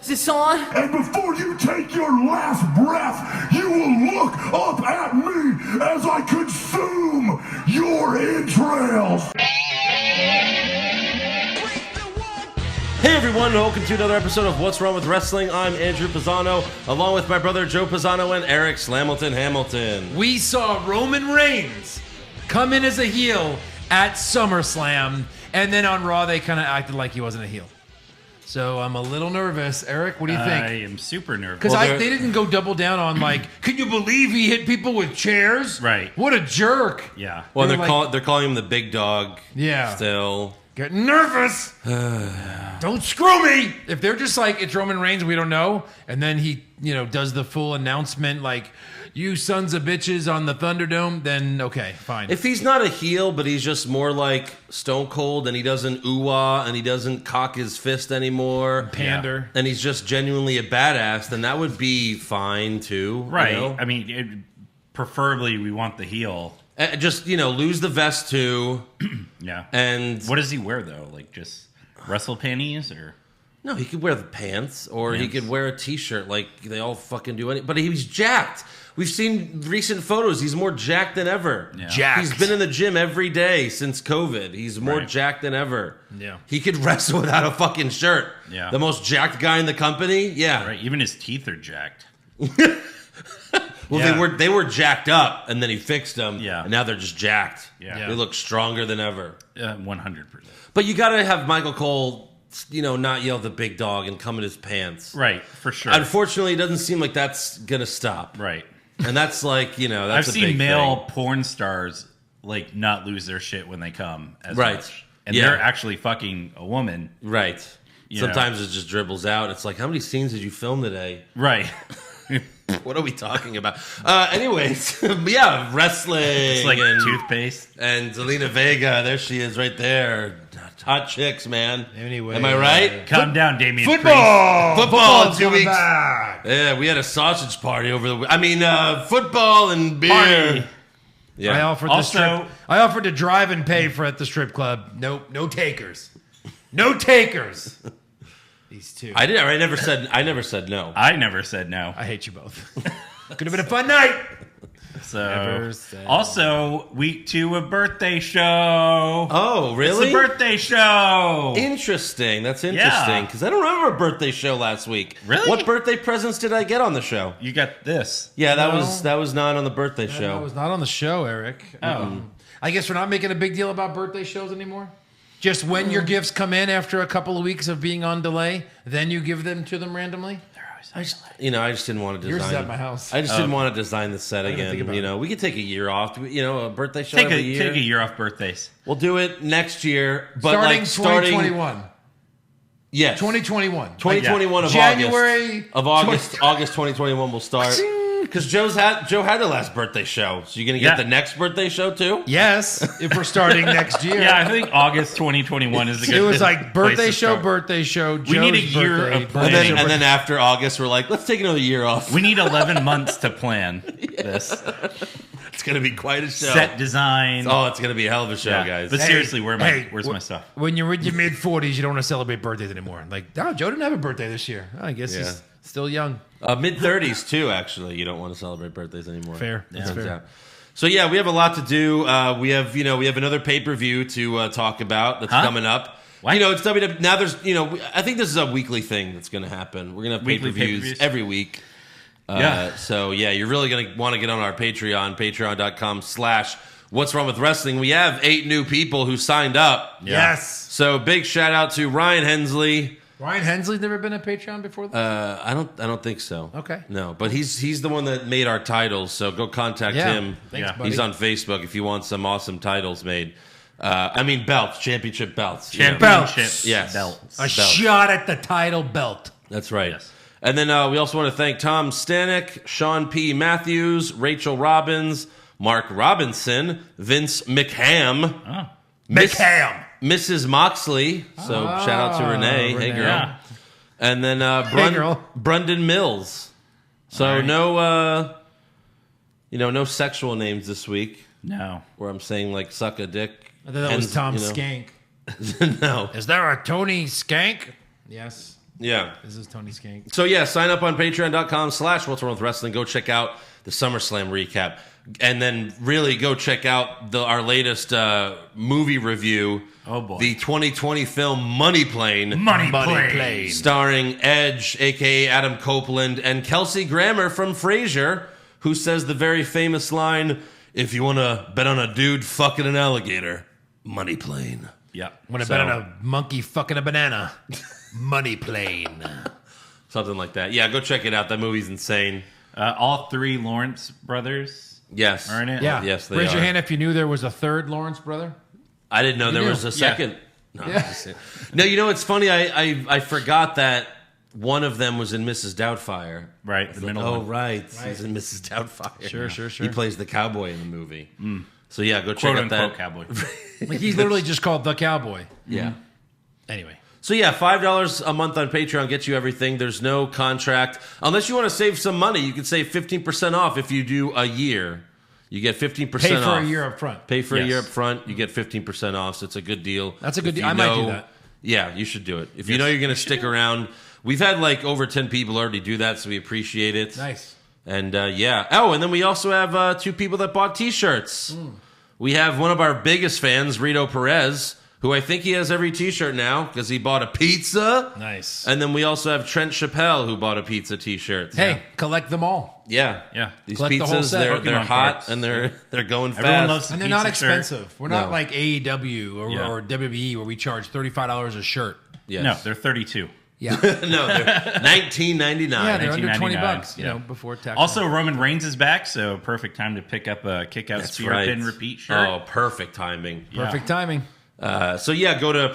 this on? And before you take your last breath, you will look up at me as I consume your entrails. Hey everyone, welcome to another episode of What's Wrong with Wrestling. I'm Andrew Pisano, along with my brother Joe Pisano and Eric Slamilton Hamilton. We saw Roman Reigns come in as a heel at SummerSlam, and then on Raw they kind of acted like he wasn't a heel. So I'm a little nervous. Eric, what do you think? I am super nervous. Because they didn't go double down on like, can you believe he hit people with chairs? Right. What a jerk. Yeah. Well, they're calling him the big dog. Yeah. Still. Getting nervous. Don't screw me. If they're just like, it's Roman Reigns, we don't know, and then he, does the full announcement like, you sons of bitches on the Thunderdome, then okay, fine. If he's not a heel, but he's just more like Stone Cold and he doesn't ooh-ah and he doesn't cock his fist anymore. Pander. And he's just genuinely a badass, then that would be fine too. Right. You know? I mean, preferably we want the heel. Just, lose the vest too. Yeah. And what does he wear though? Like just wrestle panties or? No, he could wear the pants or he could wear a t-shirt like they all fucking do. But he was jacked. We've seen recent photos. He's more jacked than ever. Yeah. Jacked. He's been in the gym every day since COVID. He's more jacked than ever. Yeah. He could wrestle without a fucking shirt. Yeah. The most jacked guy in the company. Yeah. Right. Even his teeth are jacked. Well, they were jacked up, and then he fixed them. Yeah. And now they're just jacked. Yeah. They look stronger than ever. 100%. But you got to have Michael Cole, not yell the big dog and come in his pants. Right. For sure. Unfortunately, it doesn't seem like that's gonna stop. Right. And that's like, that's I've a seen big male thing. porn stars like not lose their shit when they come as Right. much. And Yeah. they're actually fucking a woman. Right. You Sometimes it just dribbles out. It's like, how many scenes did you film today? Right. What are we talking about? Anyways, yeah, wrestling. It's like and toothpaste. And Zelina Vega, there she is right there. Hot chicks, man. Anyway, am I right? Calm down, Damien Priest. Football in 2 weeks. Back. Yeah, we had a sausage party over the. Football and beer. Party. Yeah. I offered to drive and pay for at the strip club. Nope, no takers. No takers. These two. I never said no. I never said no. I hate you both. Could have been a fun night. So, also, week 2 of birthday show. Oh, really? It's a birthday show. Interesting. That's interesting because I don't remember a birthday show last week. Really? What birthday presents did I get on the show? You got this. Yeah, that was not on the birthday show. I was not on the show, Eric. I guess we're not making a big deal about birthday shows anymore. Just when your gifts come in after a couple of weeks of being on delay, then you give them to them randomly. I just didn't want to design. Yours is at my house. I just didn't want to design the set again. think about We could take a year off. A birthday show every year. Take a year off birthdays. We'll do it next year, but starting 2021. Yes, 2021. 2021 of January August. August 2021 will start. Because Joe had the last birthday show, so you're gonna get the next birthday show too. Yes, if we're starting next year. Yeah, I think August 2021 is a good. It was like birthday show. We need a year of planning. And then after August, we're like, let's take another year off. We need 11 months to plan this. It's gonna be quite a show. Set design. Oh, it's gonna be a hell of a show, guys. But seriously, where's my stuff? When you're in your mid 40s, you don't want to celebrate birthdays anymore. Like, Joe didn't have a birthday this year. I guess he's still young. Mid 30s too. Actually, you don't want to celebrate birthdays anymore. Fair. That's fair. Out. So yeah, we have a lot to do. We have another pay-per-view to talk about that's coming up. What? It's WWE. Now there's I think this is a weekly thing that's going to happen. We're going to have Weekly pay-per-views pay-per-views? every week. So yeah, you're really going to want to get on our Patreon, patreon.com/What's Wrong with Wrestling. We have 8 new people who signed up. Yeah. Yes. So big shout out to Ryan Hensley. Ryan Hensley's never been a Patreon before this? I don't think so. Okay. No, but he's the one that made our titles, so go contact him. Thanks, buddy. He's on Facebook if you want some awesome titles made. Belts, championship belts. Championship Yes. belts. A shot at the title belt. That's right. Yes. And then we also want to thank Tom Stanek, Sean P. Matthews, Rachel Robbins, Mark Robinson, Vince McHam. McHam. Mrs. Moxley. So shout out to Renee. Hey, girl. Yeah. And then girl. Brendan Mills. So no sexual names this week. No. Where I'm saying like suck a dick. I thought that was Tom Skank. No. Is there a Tony Skank? Yes. Yeah. This is Tony Skank. So yeah, sign up on patreon.com/What's Wrong with Wrestling. Go check out the SummerSlam recap. And then really go check out our latest movie review. Oh, boy. The 2020 film Money Plane. Money Plane. Starring Edge, a.k.a. Adam Copeland, and Kelsey Grammer from Frasier, who says the very famous line, if you want to bet on a dude fucking an alligator, Money Plane. Yeah. Want to bet on a monkey fucking a banana? Money Plane. Something like that. Yeah, go check it out. That movie's insane. All three Lawrence brothers Yes. are in it. Yeah. Yes, they Raise your are. hand if you knew there was a third Lawrence brother. I didn't know there knew. was a second. No, I'm Yeah. just saying. No, you know, it's funny. I forgot that one of them was in Mrs. Doubtfire. Right, the middle one. Right. He's in Mrs. Doubtfire. Sure. He plays the cowboy in the movie. So yeah, go check Quote out that. unquote cowboy. Like he's literally just called the Cowboy. Yeah. Anyway. So yeah, $5 a month on Patreon gets you everything. There's no contract. Unless you want to save some money, you can save 15% off if you do a year. You get 15% off. Pay for a year up front. Pay for a Yes. year up front, you get 15% off, so it's a good deal. That's a good If deal. you I might do know- that. Yeah, you should do it. If you know you're going to stick around. We've had like over 10 people already do that, so we appreciate it. Nice. And yeah. Oh, and then we also have 2 people that bought T-shirts. We have one of our biggest fans, Rito Perez, who I think he has every T-shirt now because he bought a pizza. Nice. And then we also have Trent Chappelle who bought a pizza T-shirt. Hey, collect them all. Yeah. Yeah. These Collect the whole pizzas, set. they're Pokemon hot cards. and they're going fast. Everyone loves And the they're not pizza shirt. expensive. We're not No. like AEW Yeah. or WWE where we charge $35 a shirt. Yes. No, they're 32. Yeah. No, they're $19.99. Yeah, they're under $20, $19.99, you yeah. know, before tax. Also, Roman Reigns is back, so perfect time to pick up a kick-out That's spear right. pin repeat shirt. Oh, perfect timing. perfect timing. So yeah, go to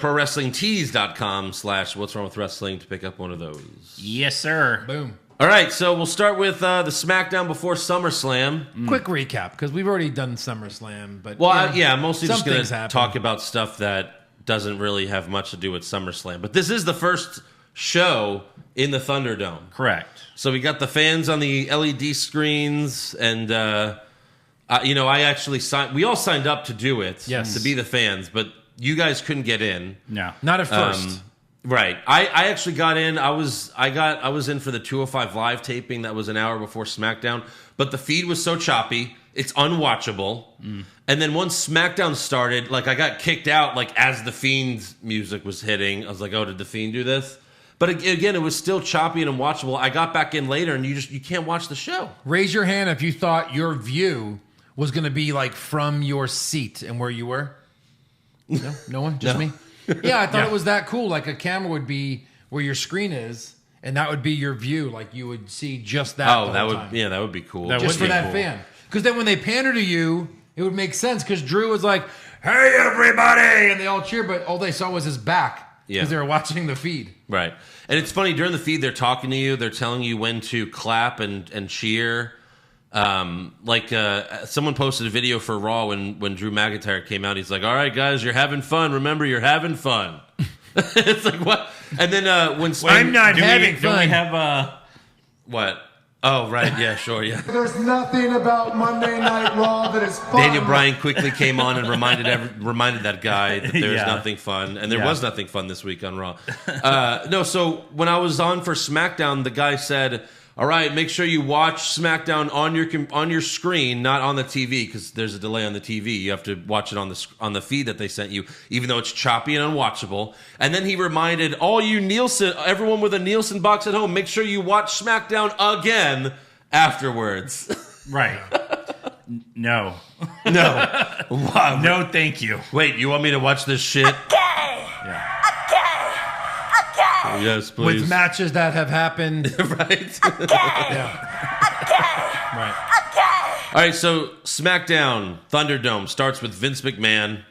prowrestlingtees.com/What's Wrong with Wrestling to pick up one of those. Yes, sir. Boom. All right, so we'll start with the SmackDown before SummerSlam. Quick recap because we've already done SummerSlam, but Well, you know, yeah, I'm mostly some just going things to happen. talk about stuff that doesn't really have much to do with SummerSlam. But this is the first show in the Thunderdome. Correct. So we got the fans on the LED screens, and you know, I actually signed. We all signed up to do it, Yes. to be the fans, but you guys couldn't get in. No. Not at first. Right. I actually got in. I was in for the 205 Live taping that was an hour before SmackDown, but the feed was so choppy, it's unwatchable. And then once SmackDown started, like I got kicked out like as the Fiend's music was hitting. I was like, "Oh, did the Fiend do this?" But again, it was still choppy and unwatchable. I got back in later and you can't watch the show. Raise your hand if you thought your view was going to be like from your seat and where you were. No one? Just No. me? Yeah, I thought it was that cool. Like a camera would be where your screen is, and that would be your view. Like you would see just that. Oh, the that whole would time. that would be cool. That Just would for be that cool. fan. Because then when they pander to you, it would make sense. Because Drew was like, "Hey, everybody!" and they all cheer, but all they saw was his back because Yeah. they were watching the feed. Right. And it's funny, during the feed, they're talking to you. They're telling you when to clap and cheer. Someone posted a video for Raw when Drew McIntyre came out. He's like, "All right, guys, you're having fun. Remember, you're having fun." It's like, what? And then when I'm not Do having we fun. have What? Oh, right. Yeah, sure. Yeah. There's nothing about Monday Night Raw that is fun. Daniel Bryan quickly came on and reminded that guy that there's Yeah. nothing fun, and there Yeah. was nothing fun this week on Raw. No, so when I was on for SmackDown, the guy said, "All right, make sure you watch SmackDown on your screen, not on the TV, because there's a delay on the TV. You have to watch it on the feed that they sent you, even though it's choppy and unwatchable." And then he reminded all you everyone with a Nielsen box at home, make sure you watch SmackDown again afterwards. right. No. No. Wow. No, thank you. Wait, you want me to watch this shit? Yes, please. With matches that have happened. Right? Right. All right, so SmackDown Thunderdome starts with Vince McMahon.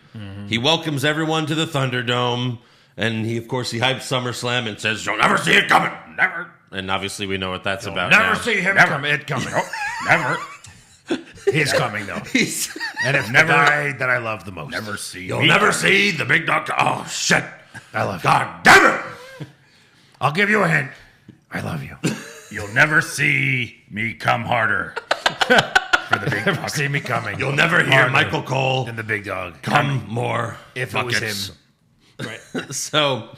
He welcomes everyone to the Thunderdome, and he hypes SummerSlam and says, "You'll never see it coming, never." And obviously, we know what that's about. Never now. see him Never. come. It coming. Never. He's coming though. He's- And if Never- the guy that I love the most. Never see. You'll me. never see the big dog. Oh shit! I love God damn it! I'll give you a hint. I love you. You'll never see me come harder. For the big dog. See me coming. You'll never hear Harder Michael Cole than the big dog. come more If it was buckets. him. Right. So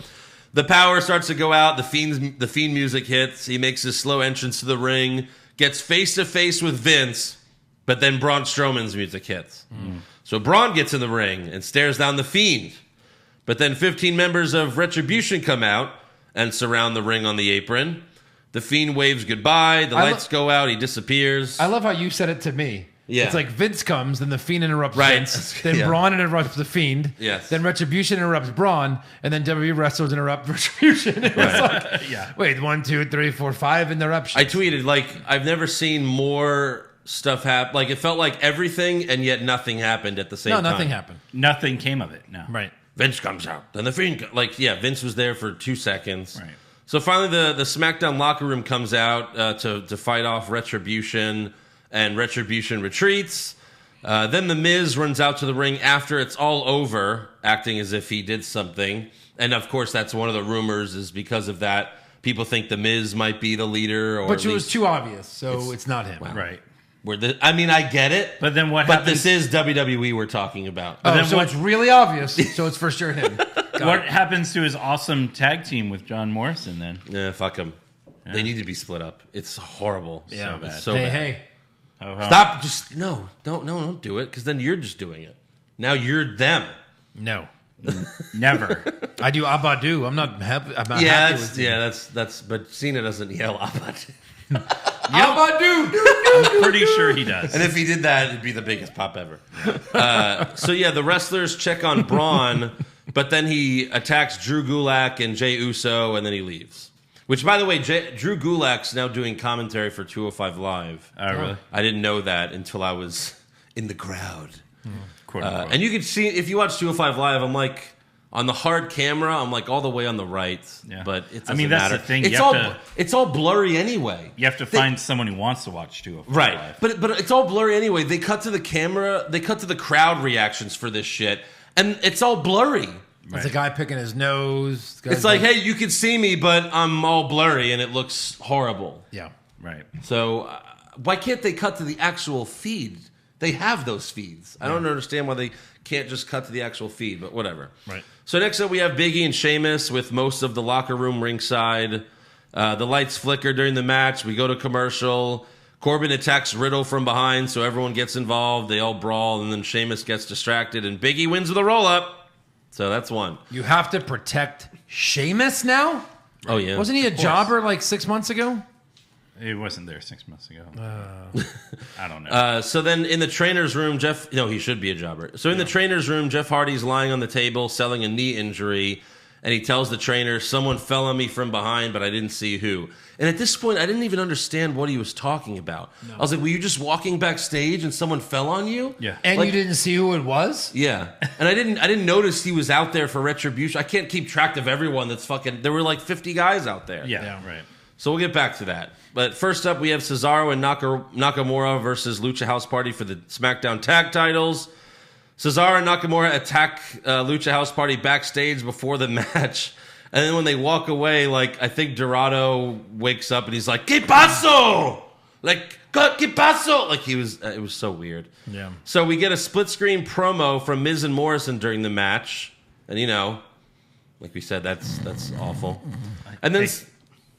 The power starts to go out. The Fiend music hits. He makes his slow entrance to the ring, gets face to face with Vince, but then Braun Strowman's music hits. So Braun gets in the ring and stares down the Fiend. But then 15 members of Retribution come out and surround the ring on the apron. The Fiend waves goodbye. The lights go out. He disappears. I love how you said it to me. Yeah. It's like Vince comes, then the Fiend interrupts Right. Vince, then Yeah. Braun interrupts the Fiend, Yes. then Retribution interrupts Braun, and then WWE wrestlers interrupt Retribution. It's like, wait, 1, 2, 3, 4, 5 interruptions. I tweeted, like, I've never seen more stuff happen. Like, it felt like everything and yet nothing happened at the same time. No, nothing happened. Nothing came of it. No. Right. Vince comes out. Then the Fiend, Vince was there for 2 seconds. Right. So finally the SmackDown locker room comes out to fight off Retribution, and Retribution retreats. Then The Miz runs out to the ring after it's all over, acting as if he did something. And, of course, that's one of the rumors is because of that. People think The Miz might be the leader. Or But it was too obvious, so it's not him. Right. I get it. But then what But happens? this is WWE we're talking about. Oh, then so what- it's really obvious, so it's for sure him. What happens to his awesome tag team with John Morrison then? Yeah, fuck them. They need to be split up. It's horrible. Yeah. So bad. Hey, So bad. Hey. Stop. Just don't do it, because then you're just doing it. Now you're them. No. Never. I do Abadu. I'm not happy. I'm not Yeah, happy with you. that's. But Cena doesn't yell Abadu. Abadu! I'm pretty sure he does. And if he did that, it'd be the biggest pop ever. The wrestlers check on Braun, but then he attacks Drew Gulak and Jey Uso, and then he leaves. Which, by the way, Drew Gulak's now doing commentary for 205 Live. Oh, really? I didn't know that until I was in the crowd. Quote unquote. And you could see, if you watch 205 Live, I'm like, on the hard camera, I'm like all the way on the right. Yeah. But it doesn't I mean, that's matter. the thing. It's all blurry anyway. You have to find someone who wants to watch 205 Right. Live. But it's all blurry anyway. They cut to the camera, they cut to the crowd reactions for this shit, and it's all blurry. It's a guy picking his nose. It's like, hey, you can see me, but I'm all blurry, and it looks horrible. Yeah. Right. So why can't they cut to the actual feed? They have those feeds. I don't understand why they can't just cut to the actual feed, but whatever. Right. So next up, we have Big E and Sheamus with most of the locker room ringside. The lights flicker during the match. We go to commercial. Corbin attacks Riddle from behind, so everyone gets involved. They all brawl, and then Sheamus gets distracted, and Big E wins with a roll-up. So that's one. You have to protect Sheamus now? Oh, yeah. Wasn't he a jobber like 6 months ago? He wasn't there 6 months ago. I don't know. So then in the trainer's room, he should be a jobber. So in the trainer's room, Jeff Hardy's lying on the table selling a knee injury, and he tells the trainer, someone fell on me from behind, but I didn't see who. And at this point, I didn't even understand what he was talking about. No. I was like, were you just walking backstage and someone fell on you? Yeah. And you didn't see who it was? Yeah. And I didn't notice he was out there for Retribution. I can't keep track of everyone that's fucking... There were like 50 guys out there. Yeah, right. So we'll get back to that. But first up, we have Cesaro and Nakamura versus Lucha House Party for the SmackDown Tag Titles. Cesaro and Nakamura attack Lucha House Party backstage before the match. And then when they walk away, like, I think Dorado wakes up and he's like, ¿Qué pasó? Like, ¿Qué pasó? Like, it was so weird. Yeah. So we get a split screen promo from Miz and Morrison during the match. And, like we said, that's awful. And then...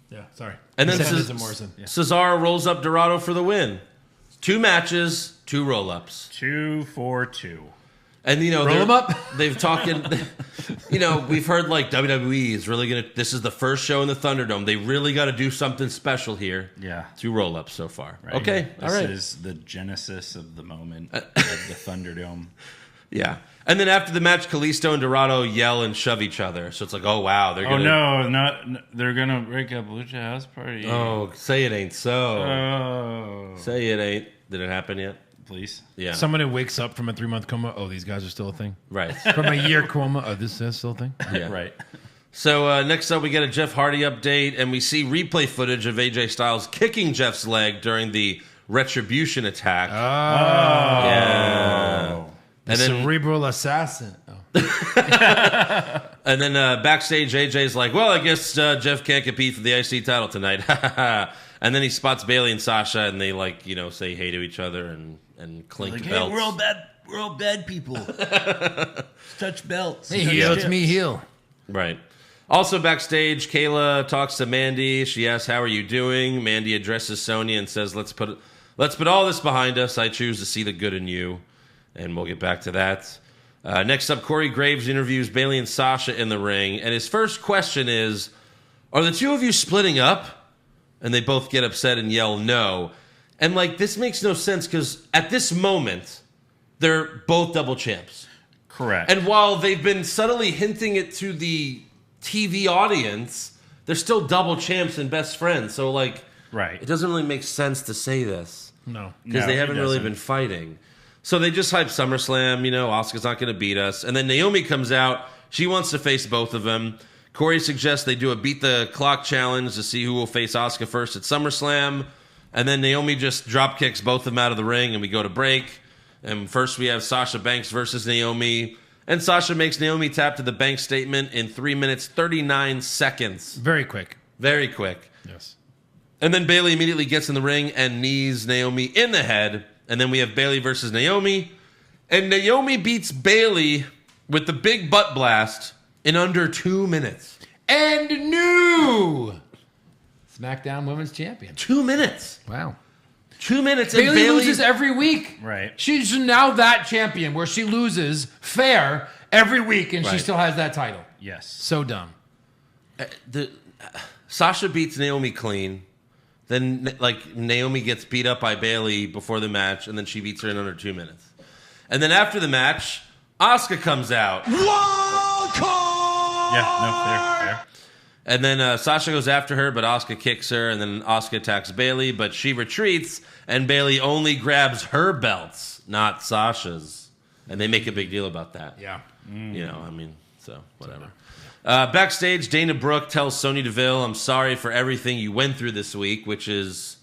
Yeah, sorry. And then Morrison. Yeah. Cesaro rolls up Dorado for the win. 2 matches, 2 roll-ups. 2 for 2. And, Roll them up? They've talking, we've heard like WWE is really going to, this is the first show in the Thunderdome. They really got to do something special here. Yeah. 2 roll-ups so far. Right. Okay, This all right. is the genesis of the moment of the Thunderdome. Yeah. And then after the match, Kalisto and Dorado yell and shove each other. So it's like, oh, wow. They're gonna, no, they're going to break up Lucha House Party. Oh, say it ain't so. Oh. Say it ain't. Did it happen yet? Please. Yeah. Someone who wakes up from a 3-month coma. Oh, these guys are still a thing. Right. From a year coma. Oh, this is still a thing. Yeah. Right. So next up, we get a Jeff Hardy update, and we see replay footage of AJ Styles kicking Jeff's leg during the Retribution attack. Oh. Yeah. And then, Cerebral assassin. Oh. and then backstage, AJ's like, well, I guess Jeff can't compete for the IC title tonight. And then he spots Bayley and Sasha, and they say hey to each other and clink Like, belts. hey, we're all bad people. Touch belts. Hey, heel, it's me, heel. Right. Also backstage, Kayla talks to Mandy. She asks, "How are you doing?" Mandy addresses Sonya and says, "Let's put all this behind us. I choose to see the good in you." And we'll get back to that. Next up, Corey Graves interviews Bayley and Sasha in the ring. And his first question is, "Are the two of you splitting up?" And they both get upset and yell no. And like, this makes no sense because at this moment, they're both double champs. Correct. And while they've been subtly hinting it to the TV audience, they're still double champs and best friends. So, like, right. It doesn't really make sense to say this. No. Because they haven't really been fighting. So they just hype SummerSlam. You know, Asuka's not going to beat us. And then Naomi comes out. She wants to face both of them. Corey suggests they do a beat the clock challenge to see who will face Asuka first at SummerSlam. And then Naomi just drop kicks both of them out of the ring and we go to break. And first we have Sasha Banks versus Naomi. And Sasha makes Naomi tap to the bank statement in 3 minutes, 39 seconds. Very quick. Very quick. Yes. And then Bayley immediately gets in the ring and knees Naomi in the head. And then we have Bayley versus Naomi. And Naomi beats Bayley with the big butt blast in under 2 minutes. And new SmackDown Women's Champion. 2 minutes. Wow. 2 minutes. And Bayley loses every week. Right. She's now that champion where she loses fair every week and she Right. still has that title. Yes. So dumb. Sasha beats Naomi clean. Then, like, Naomi gets beat up by Bayley before the match, and then she beats her in under 2 minutes. And then after the match, Asuka comes out. Wild card! Yeah, no, fair. And then Sasha goes after her, but Asuka kicks her, and then Asuka attacks Bayley, but she retreats, and Bayley only grabs her belts, not Sasha's. And they make a big deal about that. Yeah. You know, I mean, so whatever. Backstage, Dana Brooke tells Sonya Deville, "I'm sorry for everything you went through this week," which is,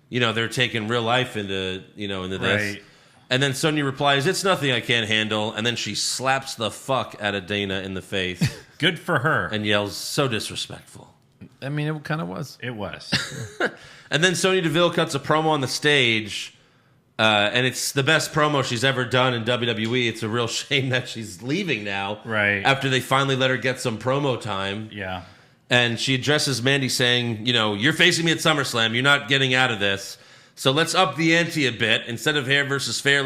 you know, they're taking real life into this. Right. And then Sonya replies, "It's nothing I can't handle." And then she slaps the fuck out of Dana in the face Good for her. and yells, "So disrespectful." I mean, it kind of was. It was. And then Sonya Deville cuts a promo on the stage, and it's the best promo she's ever done in WWE. It's a real shame that she's leaving now. Right. After they finally let her get some promo time. Yeah. And she addresses Mandy saying, "You're facing me at SummerSlam. You're not getting out of this. So let's up the ante a bit. Instead of hair versus hair,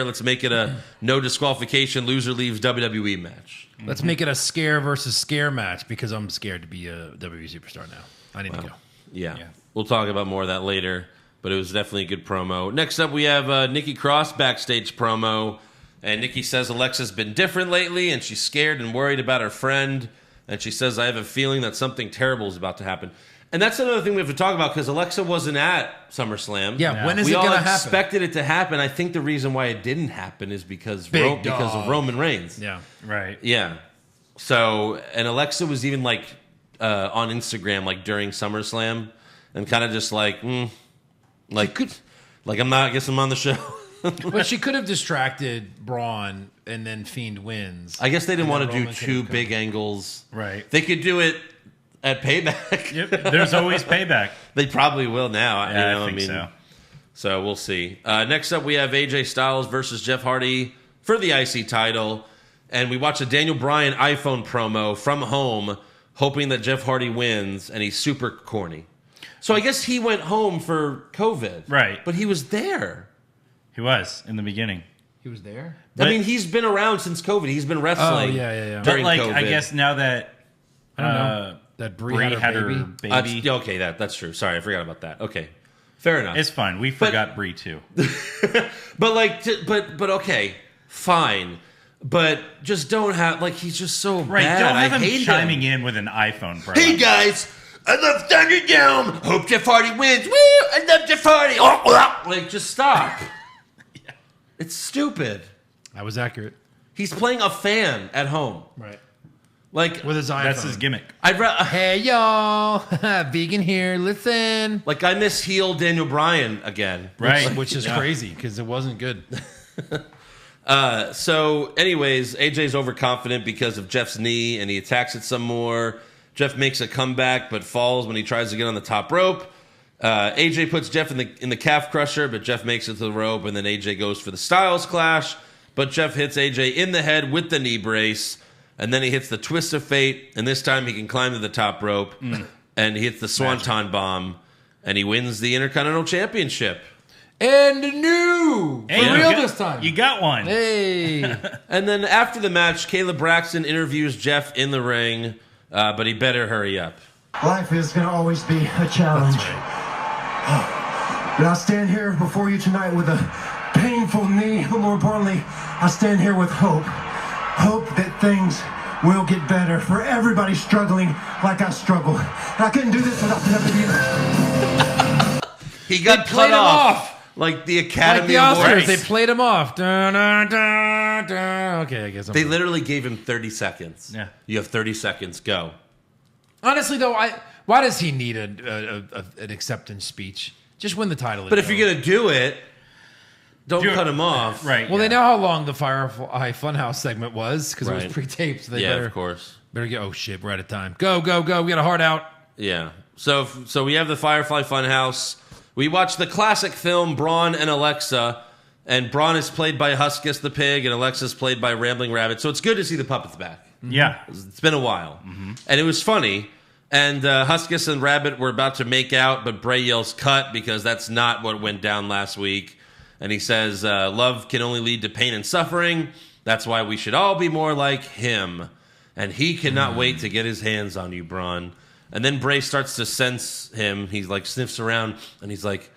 let's make it a no disqualification, loser leaves WWE match." Let's make it a scare versus scare match because I'm scared to be a WWE superstar now. I need to go. Yeah. Yeah. We'll talk about more of that later, but it was definitely a good promo. Next up, we have Nikki Cross backstage promo. And Nikki says Alexa's been different lately, and she's scared and worried about her friend. And she says, "I have a feeling that something terrible is about to happen." And that's another thing we have to talk about because Alexa wasn't at SummerSlam. Yeah, when is we it all going to happen? expected it to happen. I think the reason why it didn't happen is because Big because of dog. Roman Reigns. Yeah. Right. Yeah. So, and Alexa was even like on Instagram like during SummerSlam and kind of just like, like I guess I'm on the show. But she could have distracted Braun and then Fiend wins. I guess they didn't And want then to do Roman could two have come. big angles. Right. They could do it at Payback. Yep. There's always payback. They probably will now. Yeah, I think so. So we'll see. Next up, we have AJ Styles versus Jeff Hardy for the IC title. And we watch a Daniel Bryan iPhone promo from home, hoping that Jeff Hardy wins, and he's super corny. So I guess he went home for COVID. Right. But he was there. He was in the beginning. He was there? I mean, he's been around since COVID. He's been wrestling. Oh, yeah. But During like, COVID. I guess now that I don't know. That Brie had her baby. Yeah, okay, that's true. Sorry, I forgot about that. Okay, fair enough. it's fine. We forgot Brie too. But like, but okay, fine. But just don't have like he's just so Right. bad. Don't have I him hate chiming in with an iPhone promo. Hey guys, I love Thunderdome. Hope Jeff Hardy wins. Woo! I love Jeff Hardy. Like, just stop. It's stupid. That was accurate. He's playing a fan at home. Right. Like With his iPhone. That's his gimmick. Hey, y'all. Vegan here. Listen. like I miss heel Daniel Bryan again. Right. Which is crazy because it wasn't good. So, anyways, AJ's overconfident because of Jeff's knee, and he attacks it some more. Jeff makes a comeback, but falls when he tries to get on the top rope. AJ puts Jeff in the calf crusher, but Jeff makes it to the rope, and then AJ goes for the Styles Clash, but Jeff hits AJ in the head with the knee brace, And then he hits the twist of fate, and this time he can climb to the top rope, and he hits the Swanton bomb, and he wins the Intercontinental Championship. And new! Hey, For real this time. You got one. Hey. And then after the match, Caleb Braxton interviews Jeff in the ring, but he better hurry up. Life is going to always be a challenge. But I stand here before you tonight with a painful knee, but more importantly, I stand here with hope. Hope that things will get better for everybody struggling like I struggle. And I couldn't do this without the WWE. He got They played cut him off. Like the Academy Like the Oscars, Awards. they played him off. Dun, dun, dun, dun. Okay, I guess I'm They literally gave him 30 seconds. Yeah. You have 30 seconds. Go. Honestly, though, why does he need an acceptance speech? Just win the title. But if you're going to do it, don't cut him off. Right. Well, they know how long the Firefly Fun House segment was because it Right. was pre-taped. So they Yeah, better, of course. Better get. Oh shit, we're out of time. Go, go, go! We got a heart out. Yeah. So we have the Firefly Fun House. We watch the classic film Braun and Alexa, and Braun is played by Huskus the Pig, and Alexa's played by Rambling Rabbit. So it's good to see the puppets back. Yeah. It's been a while. And it was funny. And Huskus and Rabbit were about to make out, but Bray yells cut because that's not what went down last week. And he says, love can only lead to pain and suffering. That's why we should all be more like him. And he cannot wait to get his hands on you, Braun. And then Bray starts to sense him. He like sniffs around, and he's like,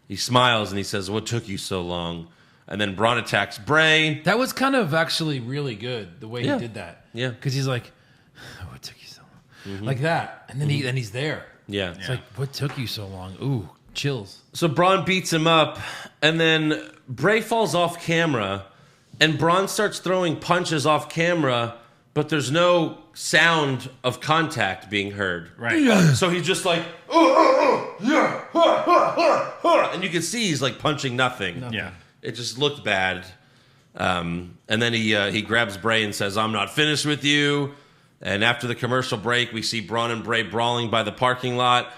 he smiles, and he says, what took you so long? And then Braun attacks Bray. That was kind of actually really good the way Yeah. he did that. Yeah. because he's like, what took you so long? Like that, and then he's there. Yeah. It's like, what took you so long? Ooh, chills. So Braun beats him up, and then Bray falls off camera, and Braun starts throwing punches off camera, but there's no sound of contact being heard. Right. So he's just like, yeah, and you can see he's like punching nothing. Yeah. It just looked bad. And then he grabs Bray and says, I'm not finished with you. And after the commercial break, we see Braun and Bray brawling by the parking lot.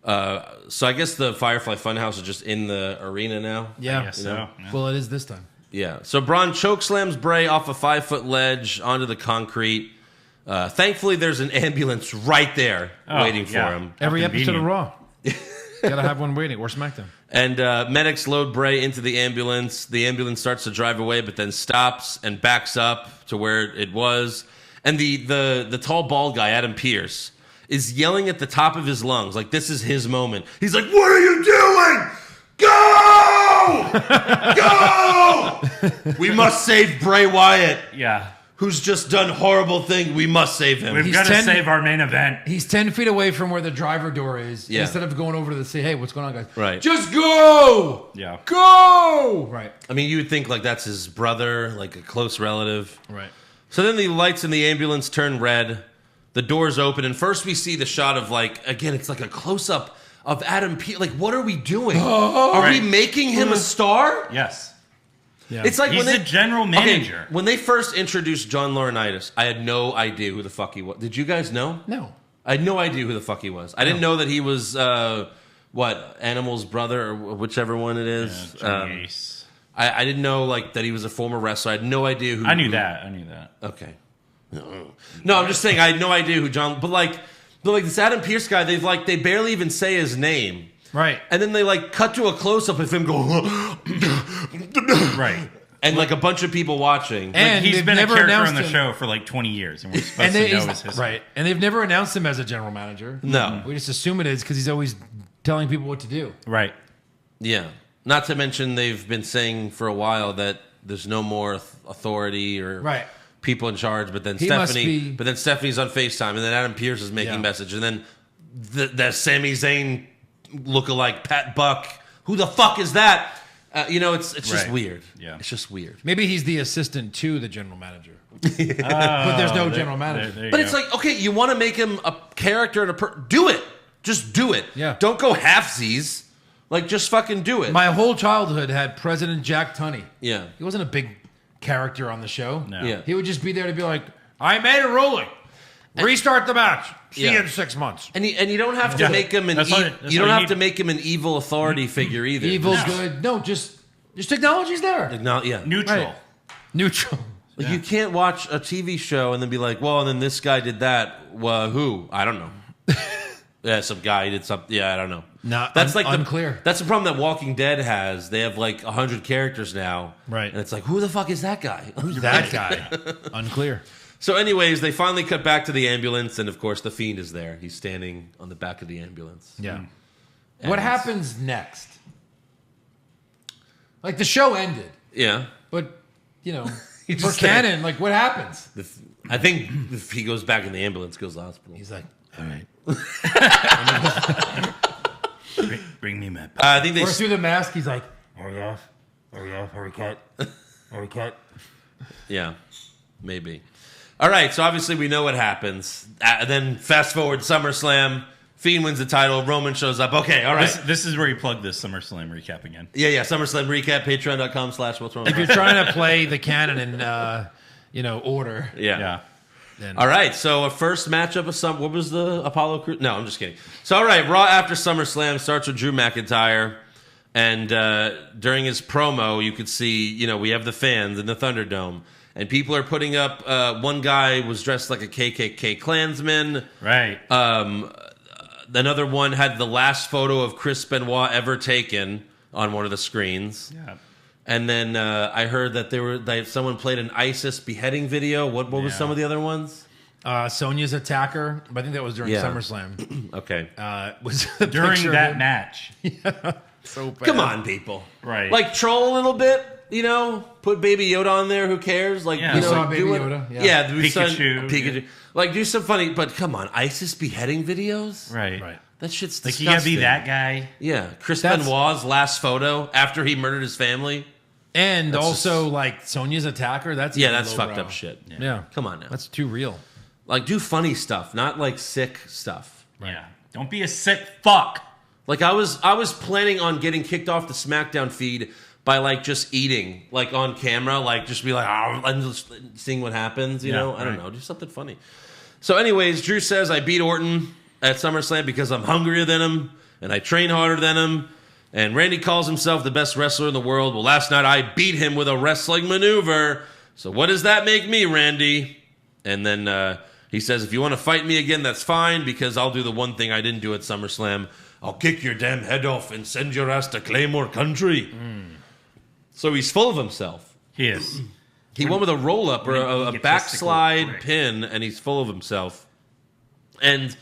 So I guess the Firefly Funhouse is just in the arena now. Yeah. I guess so. Yeah. Well, it is this time. Yeah. So Braun chokeslams Bray off a 5-foot ledge onto the concrete. Thankfully, there's an ambulance right there waiting for him. Every episode of convenient. Raw. Gotta have one waiting, or SmackDown. And medics load Bray into the ambulance. The ambulance starts to drive away, but then stops and backs up to where it was. And the tall bald guy, Adam Pearce, is yelling at the top of his lungs. Like, this is his moment. He's like, what are you doing? Go! Go! We must save Bray Wyatt, Yeah. who's just done horrible things. We must save him. We've got to save our main event. He's 10 feet away from where the driver door is. Yeah. Instead of going over to say, hey, what's going on, guys? Right. Just go! Yeah. Go! Right. I mean, you would think like that's his brother, like a close relative. Right. So then the lights in the ambulance turn red. The doors open, and first we see the shot of like, again, it's like a close-up of Adam Pearce. Like, what are we doing? Are we making him a star? Yes. Yeah. It's like He's when the general manager. Okay, when they first introduced John Laurinaitis, I had no idea who the fuck he was. Did you guys know? No. I had no idea who the fuck he was. I didn't know that he was Animal's brother or whichever one it is. Johnny Ace. I didn't know like that he was a former wrestler. I had no idea who. I knew that. Okay. No, I'm just saying I had no idea who John. But like this Adam Pearce guy, they barely even say his name. Right. And then they like cut to a close up of him going, Right. and like a bunch of people watching. And He's they've been a never character announced on the him. show for like 20 years, and we're supposed to know his history. Right. And they've never announced him as a general manager. No. We just assume it is because he's always telling people what to do. Right. Yeah. Not to mention they've been saying for a while that there's no more authority or Right. people in charge. But then He must be- Stephanie's on FaceTime, and then Adam Pearce is making Yeah. message, and then the Sami Zayn lookalike Pat Buck. Who the fuck is that? It's just Right. weird. Yeah. It's just weird. Maybe he's the assistant to the general manager. But there's no general manager. There you But go. it's like, okay, you want to make him a character and do it. Just do it. Yeah. Don't go halfsies. Like, just fucking do it. My whole childhood had President Jack Tunney. Yeah. He wasn't a big character on the show. No. Yeah. He would just be there to be like, I made a ruling. Restart the match. See you Yeah. in 6 months. And you don't have to make him That's you don't all you have need. to make him an evil authority figure either. Evil, good. No, just technology's there. No, yeah. Neutral. Right. Neutral. Like, you can't watch a TV show and then be like, well, and then this guy did that. Well, who? I don't know. Yeah, some guy did something. Yeah, I don't know. No, that's like unclear. That's the problem that Walking Dead has. They have like 100 characters now. Right. And it's like, who the fuck is that guy? Who's that guy? Unclear. So anyways, they finally cut back to the ambulance, and of course the Fiend is there. He's standing on the back of the ambulance. Yeah. What happens next? Like, the show ended. Yeah. But, you know, for just canon, like, what happens? I think if he goes back in the ambulance, goes to the hospital. He's like, all right. Bring me my. I think they. Or through the mask, he's like, hurry off, hurry cut. Yeah, maybe. All right, so obviously we know what happens. Then fast forward SummerSlam. Fiend wins the title. Roman shows up. Okay, all right. This is where you plug this SummerSlam recap again. Yeah. SummerSlam recap. Patreon.com/what's wrong. If you're trying to play the canon in, order. Yeah. Then. All right, so a first matchup of what was the Apollo Crew? No, I'm just kidding. So, all right, Raw after SummerSlam starts with Drew McIntyre, and during his promo, you could see, we have the fans in the Thunderdome, and people are putting up. One guy was dressed like a KKK Klansman. Right. Another one had the last photo of Chris Benoit ever taken on one of the screens. Yeah. And then I heard that someone played an ISIS beheading video. What was some of the other ones? Sonya's attacker, but I think that was during SummerSlam. Okay. Was During that match. So bad. Come on, people. Right. Like, troll a little bit, put Baby Yoda on there. Who cares? Like, Yeah. We saw Baby Yoda. Yeah, Pikachu. Like, do some funny, but come on, ISIS beheading videos? Right. That shit's Like, disgusting. you gotta be that guy. Yeah. Chris That's- Benoit's last photo after he murdered his family. And also, like, Sonya's attacker, that's Fucked lowbrow. up shit. Yeah. Come on now. That's too real. Like, do funny stuff, not like sick stuff. Yeah. Don't be a sick fuck. Like, I was planning on getting kicked off the SmackDown feed by, like, just eating, like, on camera, like, just be like, I'm just seeing what happens, I don't know, do something funny. So anyways, Drew says, I beat Orton at SummerSlam because I'm hungrier than him, and I train harder than him, and Randy calls himself the best wrestler in the world. Well, last night I beat him with a wrestling maneuver, so what does that make me, Randy? And then he says, if you want to fight me again, that's fine, because I'll do the one thing I didn't do at SummerSlam. I'll kick your damn head off and send your ass to Claymore Country. So he's full of himself. He is. He won with a roll-up or a backslide pin, and he's full of himself. And,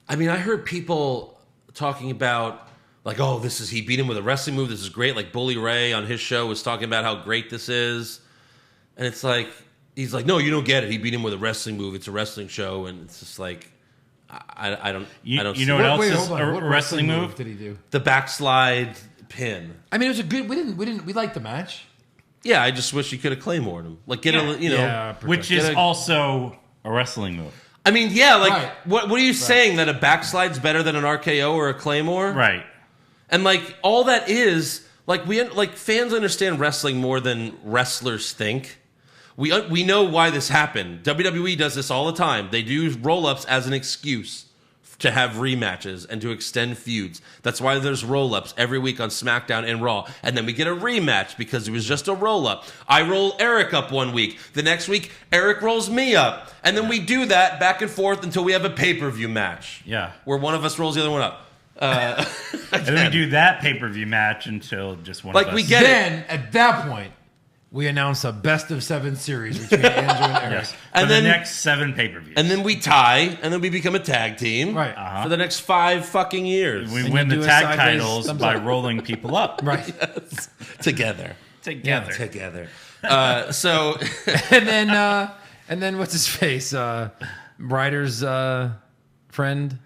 I mean, I heard people talking about, like, oh, he beat him with a wrestling move. This is great. Like, Bully Ray on his show was talking about how great this is. And it's like, he's like, no, you don't get it. He beat him with a wrestling move. It's a wrestling show. And it's just like, I don't You see know what else is hold on. a What wrestling move? did he do? the backslide pin. I mean, it was a good. We liked the match. Yeah, I just wish he could have Claymored him. Like, Which is also a wrestling move. I mean, yeah, like, Right. what are you saying? That a backslide's better than an RKO or a Claymore? Right. And, like, all that is, like, fans understand wrestling more than wrestlers think. We know why this happened. WWE does this all the time. They do roll-ups as an excuse to have rematches and to extend feuds. That's why there's roll-ups every week on SmackDown and Raw. And then we get a rematch because it was just a roll-up. I roll Eric up one week. The next week, Eric rolls me up. And then we do that back and forth until we have a pay-per-view match. Yeah. Where one of us rolls the other one up. And then we do that pay-per-view match until just one Like, of us. we get it. Then at that point, we announce a best of 7 series between Andrew and Eric. Yes. And For then- the next 7 pay-per-views. And then we tie, and then we become a tag team Right. for the next 5 fucking years. we and win you the do a tag sideways titles thumbs by up. rolling people up. Right. Together. Together. Together. So, and then what's his face? Ryder's friend,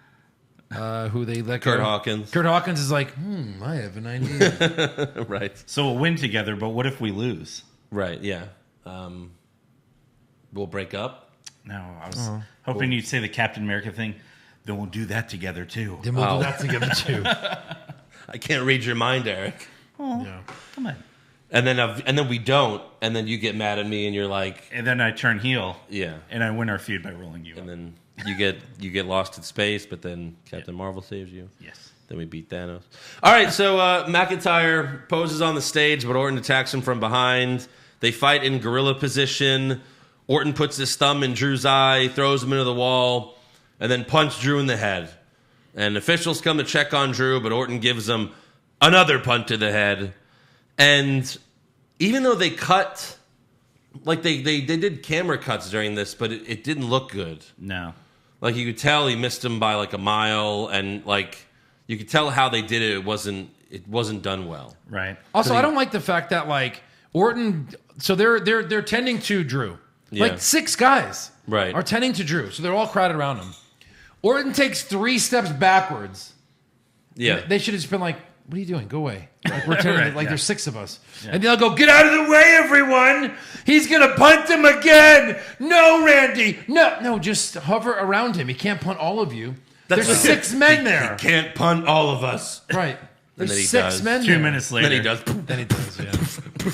who they let go. Kurt Hawkins. Kurt Hawkins is like, I have an idea. Right. So we'll win together, but what if we lose? Right, yeah. We'll break up. No, I was hoping you'd say the Captain America thing. Then we'll do that together, too. Then we'll do that together too. I can't read your mind, Eric. Yeah. Come on. And then we don't, and then you get mad at me, and you're like, And then I turn heel. yeah. And I win our feud by rolling you And up. then you get lost in space, but then Captain Marvel saves you. Yes. Then we beat Thanos. All right, so McIntyre poses on the stage, but Orton attacks him from behind. They fight in gorilla position. Orton puts his thumb in Drew's eye, throws him into the wall, and then punch Drew in the head. And officials come to check on Drew, but Orton gives him another punch to the head. And even though they cut, like they did camera cuts during this, but it didn't look good. No. Like you could tell he missed him by like a mile, and like you could tell how they did it. It wasn't done well. Right. Also, I don't like the fact that like Orton. So they're tending to Drew. Yeah. Like 6 guys Right. are tending to Drew, so they're all crowded around him. Orton takes 3 steps backwards. Yeah. They should have just been like, "What are you doing? Go away!" Like we're tending, Right, like yeah. there's 6 of us, and they'll go, "Get out of the way, everyone! He's gonna punt him again! No, Randy! No, just hover around him. He can't punt all of you. There's 6 men there, He can't punt all of us. right? There's then he 6 does. men. 2 there. minutes later. Then he does. Then he does. Yeah.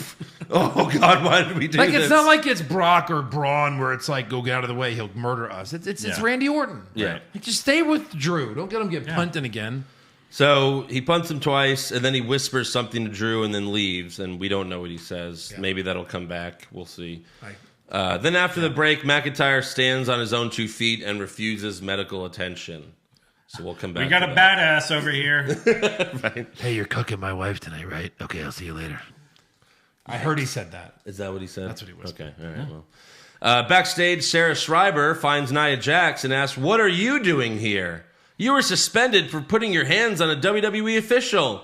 Oh God, why did we do Like this? it's not like it's Brock or Braun where it's like go get out of the way, he'll murder us. It's Yeah. Randy Orton. Yeah. Like, just stay with Drew. Don't get him punting again. So he punts him twice, and then he whispers something to Drew, and then leaves, and we don't know what he says. Maybe that'll come back. We'll see. Then after the break, McIntyre stands on his own 2 feet and refuses medical attention. So we'll come back. We got to a that. badass over here. Right. Hey, you're cooking my wife tonight, right? Okay, I'll see you later. I heard he said that. Is that what he said? That's what he whispered. Okay, all right, well. Backstage, Sarah Schreiber finds Nia Jax and asks, "What are you doing here? You were suspended for putting your hands on a WWE official."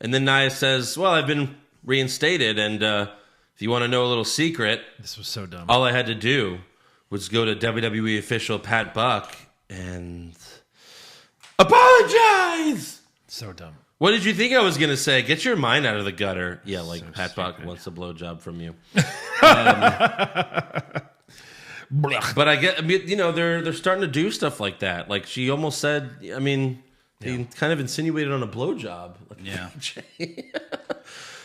And then Nia says, "Well, I've been reinstated, and if you want to know a little secret, This was so dumb. all I had to do was go to WWE official Pat Buck and apologize." So dumb. What did you think I was going to say? Get your mind out of the gutter. Yeah, like So Pat Buck stupid. wants a blowjob from you. But I get, they're starting to do stuff like that. Like she almost said, they kind of insinuated on a blowjob. Like, Yeah.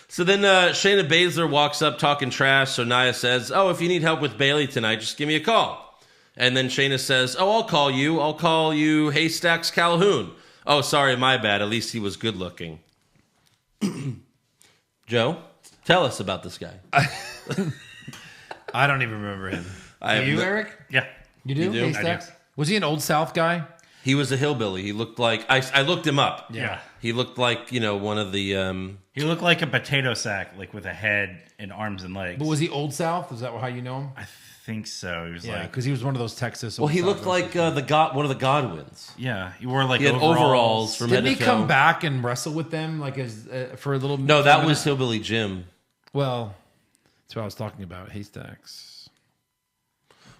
So then Shayna Baszler walks up talking trash. So Nia says, "Oh, if you need help with Bayley tonight, just give me a call." And then Shayna says, "Oh, I'll call you. I'll call you Haystacks Calhoun." "Oh, sorry, my bad. At least he was good looking." Joe, tell us about this guy. I don't even remember him. have You, no- Eric? Yeah. You do? You do? Hey, I do. Stacks? Was he an Old South guy? He was a hillbilly. He looked like I looked him up. Yeah. He looked like one of the. He looked like a potato sack, like with a head and arms and legs. But was he Old South? Is that how you know him? I think so. He was Yeah, like, because he was one of those Texas. Well, he looked like one of the Godwins. yeah, he wore like He had overalls from Didn't head he to come toe. back and wrestle with them like as for a little? No, that was Hillbilly Jim. Well, that's what I was talking about. Haystacks.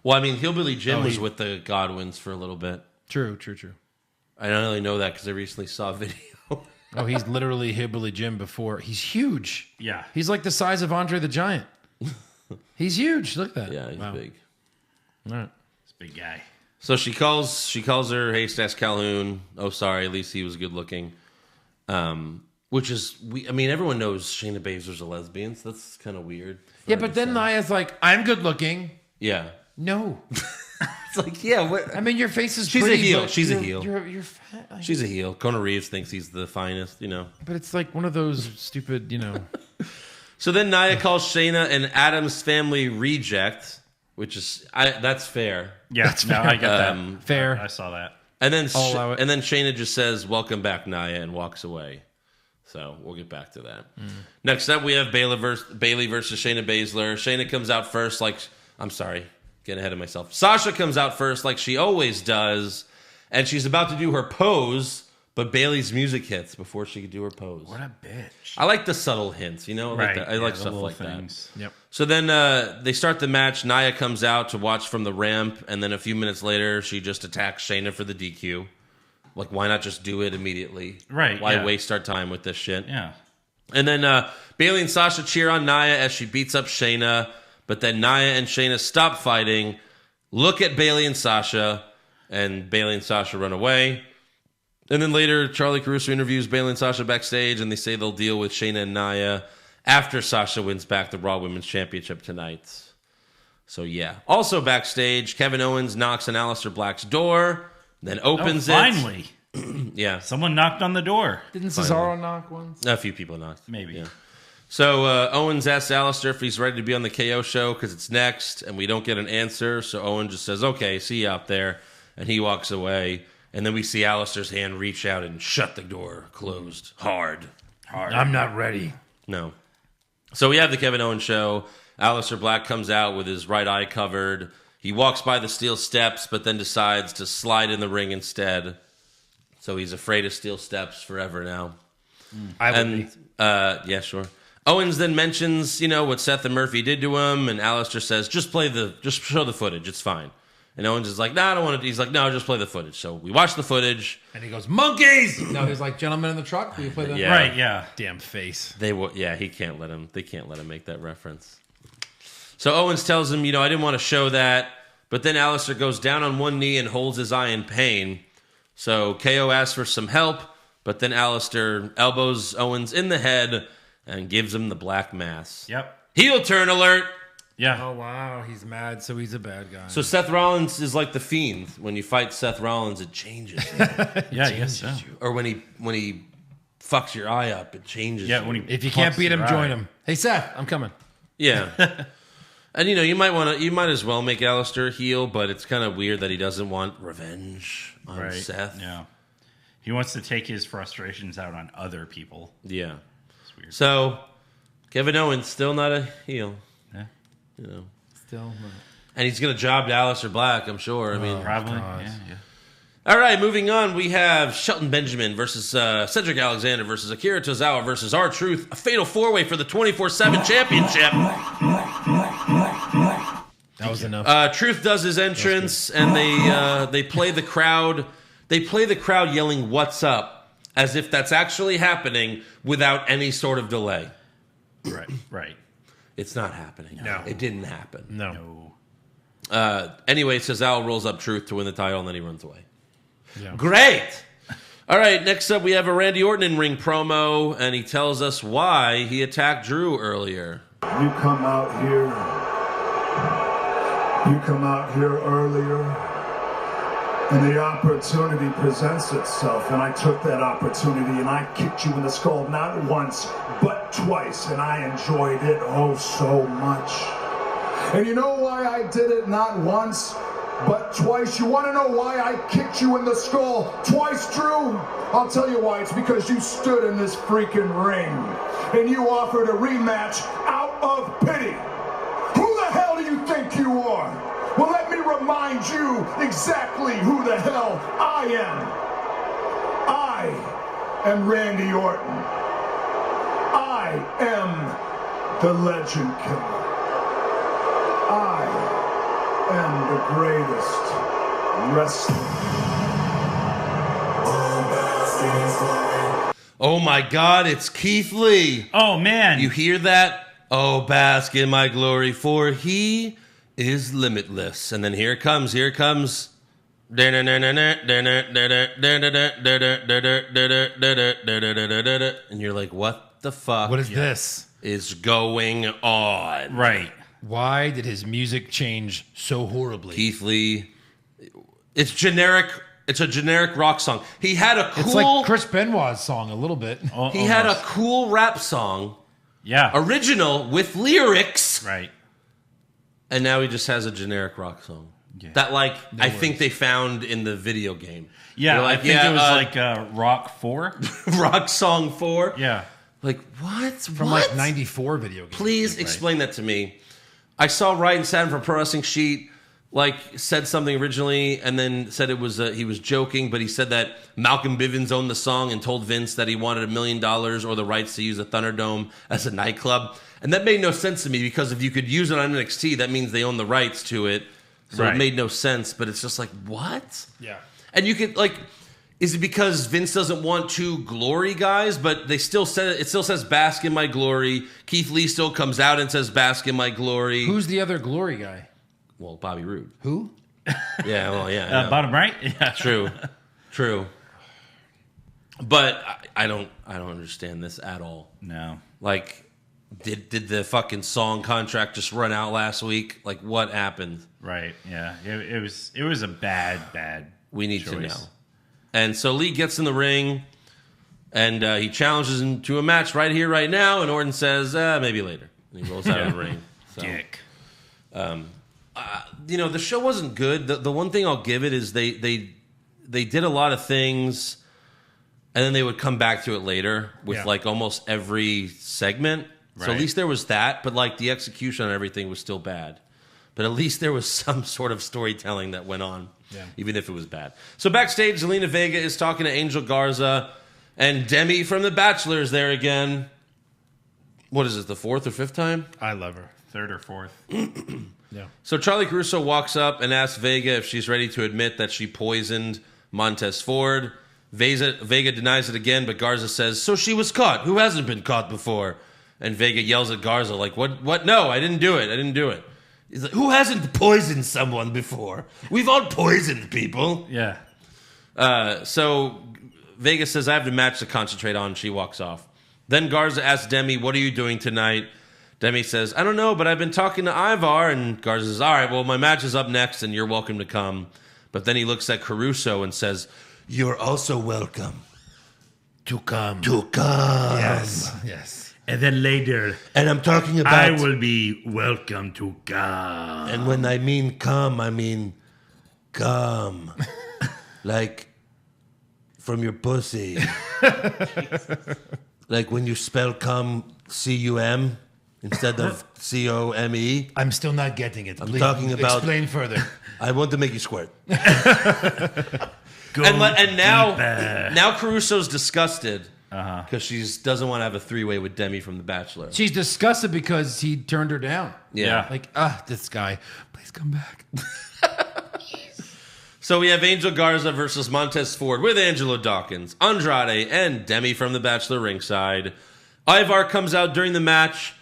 Well, I mean, Hillbilly Jim Oh, was he- with the Godwins for a little bit. True. I don't really know that because I recently saw a video. Oh, he's literally Hillbilly Jim before. He's huge. Yeah. He's like the size of Andre the Giant. He's huge. Look at that. Yeah, he's Wow. big. All right. This big guy. So she calls her Haystacks Calhoun. Oh, sorry, at least he was good looking. Which is, everyone knows Shayna Baszler's a lesbian, so that's kind of weird. for Yeah, her but to then say. Nia's like, I'm good looking. Yeah. No. It's like, yeah, what? I mean, your face is She's a pretty, heel. but She's a you're- heel. You're fat. Like, She's a heel. Kona Reeves thinks he's the finest, but it's like one of those stupid, So then Nia calls Shayna an Addams Family reject, which is that's fair. Yeah, I get that. fair. I saw that. And then I'll allow it. and then Shayna just says, "Welcome back, Nia," and walks away. So we'll get back to that. Next up, we have Bayley versus Shayna Baszler. Shayna comes out first, getting ahead of myself. Sasha comes out first, like she always does, and she's about to do her pose, but Bayley's music hits before she could do her pose. What a bitch. I like the subtle hints, I like that. I like the stuff little like things. Yep. So then they start the match. Nia comes out to watch from the ramp, and then a few minutes later, she just attacks Shayna for the DQ. Like, why not just do it immediately? Right, Why yeah. waste our time with this shit? Yeah. And then Bayley and Sasha cheer on Nia as she beats up Shayna, but then Nia and Shayna stop fighting, look at Bayley and Sasha, and Bayley and Sasha run away. And then later, Charlie Caruso interviews Bayley and Sasha backstage, and they say they'll deal with Shayna and Nia after Sasha wins back the Raw Women's Championship tonight. So, yeah. Also backstage, Kevin Owens knocks on Aleister Black's door, then opens it. Finally. Yeah. Someone knocked on the door. Didn't Cesaro knock once? A few people knocked. Maybe. Yeah. So Owens asks Alistair if he's ready to be on the KO show because it's next, and we don't get an answer. So Owen just says, okay, see you out there. And he walks away. And then we see Alistair's hand reach out and shut the door closed. Hard. I'm not ready. No. So we have the Kevin Owens show. Alistair Black comes out with his right eye covered. He walks by the steel steps, but then decides to slide in the ring instead. So he's afraid of steel steps forever now. I would be. Yeah, sure. Owens then mentions, what Seth and Murphy did to him, and Alistair says, just show the footage, it's fine. And Owens is like, I don't want to. He's like, no, just play the footage. So we watch the footage. And he goes, monkeys! No, he's like, gentlemen in the truck, will you play that? Yeah. Right, yeah. Damn face. They can't let him. They can't let him make that reference. So Owens tells him, I didn't want to show that. But then Alistair goes down on one knee and holds his eye in pain. So KO asks for some help, but then Alistair elbows Owens in the head and gives him the black mass. Yep. Heel turn alert. Yeah. Oh, wow. He's mad, so he's a bad guy. So Seth Rollins is like the Fiend. When you fight Seth Rollins, it changes. Yeah, I guess so. Or when he fucks your eye up, it changes. Yeah, you. when he if you can't beat him, fucks join your eye. him. Hey, Seth, I'm coming. Yeah. And you might as well make Alistair heel, but it's kind of weird that he doesn't want revenge on Seth. Yeah. He wants to take his frustrations out on other people. Yeah. It's weird. So Kevin Owens still not a heel. Yeah. Still not. And he's going to job to Alistair Black, I'm sure. Probably. God. Yeah. All right, moving on. We have Shelton Benjamin versus Cedric Alexander versus Akira Tozawa versus R-Truth. A fatal four-way for the 24/7 championship. That was enough. Truth does his entrance, and they play the crowd. They play the crowd yelling, "What's up?" as if that's actually happening without any sort of delay. Right. It's not happening. No. It didn't happen. No. Anyway, Cesaro rolls up Truth to win the title, and then he runs away. Yeah. Great. All right, next up we have a Randy Orton in-ring promo, and he tells us why he attacked Drew earlier. You come out here earlier, and the opportunity presents itself, and I took that opportunity, and I kicked you in the skull not once, but twice, and I enjoyed it oh so much. And you know why I did it not once, but twice? You want to know why I kicked you in the skull twice, Drew? I'll tell you why. It's because you stood in this freaking ring, and you offered a rematch out of pity. Who the hell do you think you are? Well, let me remind you exactly who the hell I am. I am Randy Orton. I am the Legend Killer. I am the greatest wrestler. Oh my God, it's Keith Lee. Oh, man. You hear that? Oh, bask in my glory, for he is limitless. And then here it comes. And you're like, what the fuck? What is this? Is going on? Right. Why did his music change so horribly? Keith Lee. It's generic. It's a generic rock song. He had a cool. It's like Chris Benoit's song a little bit. He had a cool rap song. Yeah. Original with lyrics. Right. And now he just has a generic rock song. Yeah. That I think they found in the video game. Yeah, They're I like, think it was Rock 4. Rock Song 4. Yeah. Like, what? From like 94 video games. Please explain that to me. I saw Ryan Satin from Pro Wrestling Sheet said something originally and then said it was he was joking, but he said that Malcolm Bivens owned the song and told Vince that he wanted $1 million or the rights to use the Thunderdome as a nightclub. And that made no sense to me because if you could use it on NXT, that means they own the rights to it. So it made no sense, but it's just like, what? Yeah. And you could is it because Vince doesn't want two glory guys, but it still says bask in my glory. Keith Lee still comes out and says bask in my glory. Who's the other glory guy? Well, Bobby Roode. Who? Yeah, well, yeah. Bottom right? Yeah. True. But I don't understand this at all. No. Did the fucking song contract just run out last week? Like, what happened? Right. Yeah. It was a bad We need choice. to know. And so Lee gets in the ring. And he challenges him to a match right here, right now. And Orton says, maybe later. And he rolls out of the ring. So, Dick. The show wasn't good. The one thing I'll give it is they did a lot of things, and then they would come back to it later with like almost every segment. Right. So at least there was that, but like the execution on everything was still bad. But at least there was some sort of storytelling that went on, even if it was bad. So backstage, Zelina Vega is talking to Angel Garza, and Demi from The Bachelor is there again. What is it, the fourth or fifth time? I love her. Third or fourth. Yeah. So Charlie Caruso walks up and asks Vega if she's ready to admit that she poisoned Montez Ford. Vega denies it again, but Garza says, so she was caught. Who hasn't been caught before? And Vega yells at Garza like, what? No, I didn't do it. He's like, who hasn't poisoned someone before? We've all poisoned people. Yeah. So Vega says, I have a match to concentrate on. She walks off. Then Garza asks Demi, what are you doing tonight? Demi says, I don't know, but I've been talking to Ivar. And Garza says, all right, well, my match is up next, and you're welcome to come. But then he looks at Caruso and says, you're also welcome To come. Yes. And then later, And I'm talking about... I will be welcome to come. And when I mean come, I mean come. Like from your pussy. Like when you spell come C-U-M instead of C-O-M-E. I'm still not getting it. I'm talking about... Explain further. I want to make you squirt. Go And now deeper. Caruso's disgusted because she doesn't want to have a three-way with Demi from The Bachelor. She's disgusted because he turned her down. Yeah. Like, this guy, please come back. So we have Angel Garza versus Montez Ford with Angelo Dawkins, Andrade, and Demi from The Bachelor ringside. Ivar comes out during the match,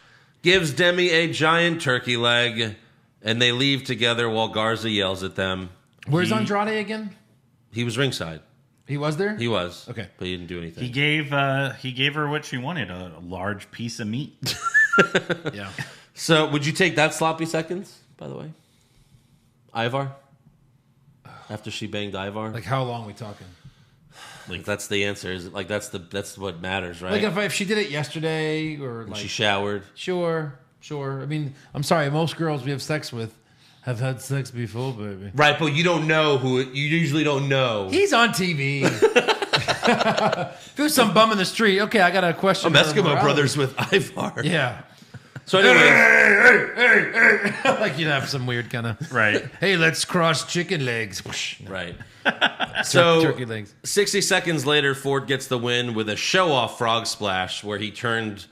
gives Demi a giant turkey leg, and they leave together while Garza yells at them. Where's Andrade again? He was ringside. He was there? He was. Okay. But he didn't do anything. He gave her what she wanted, a large piece of meat. Yeah. So would you take that sloppy seconds, by the way? Ivar? After she banged Ivar? Like, how long are we talking? Like that's the answer. Is it like that's what matters, right? Like, if she did it yesterday or When like... she showered. Sure. I mean, I'm sorry. Most girls we have sex with have had sex before, baby. Right, but you don't know who it, you usually don't know. He's on TV. If there's some bum in the street, okay, I got a question. I'm Eskimo Brothers with Ivar. Yeah. So anyways, Like you'd have some weird kind of... Right. Hey, let's cross chicken legs. right. So Turkey legs. 60 seconds later, Ford gets the win with a show-off frog splash where he turned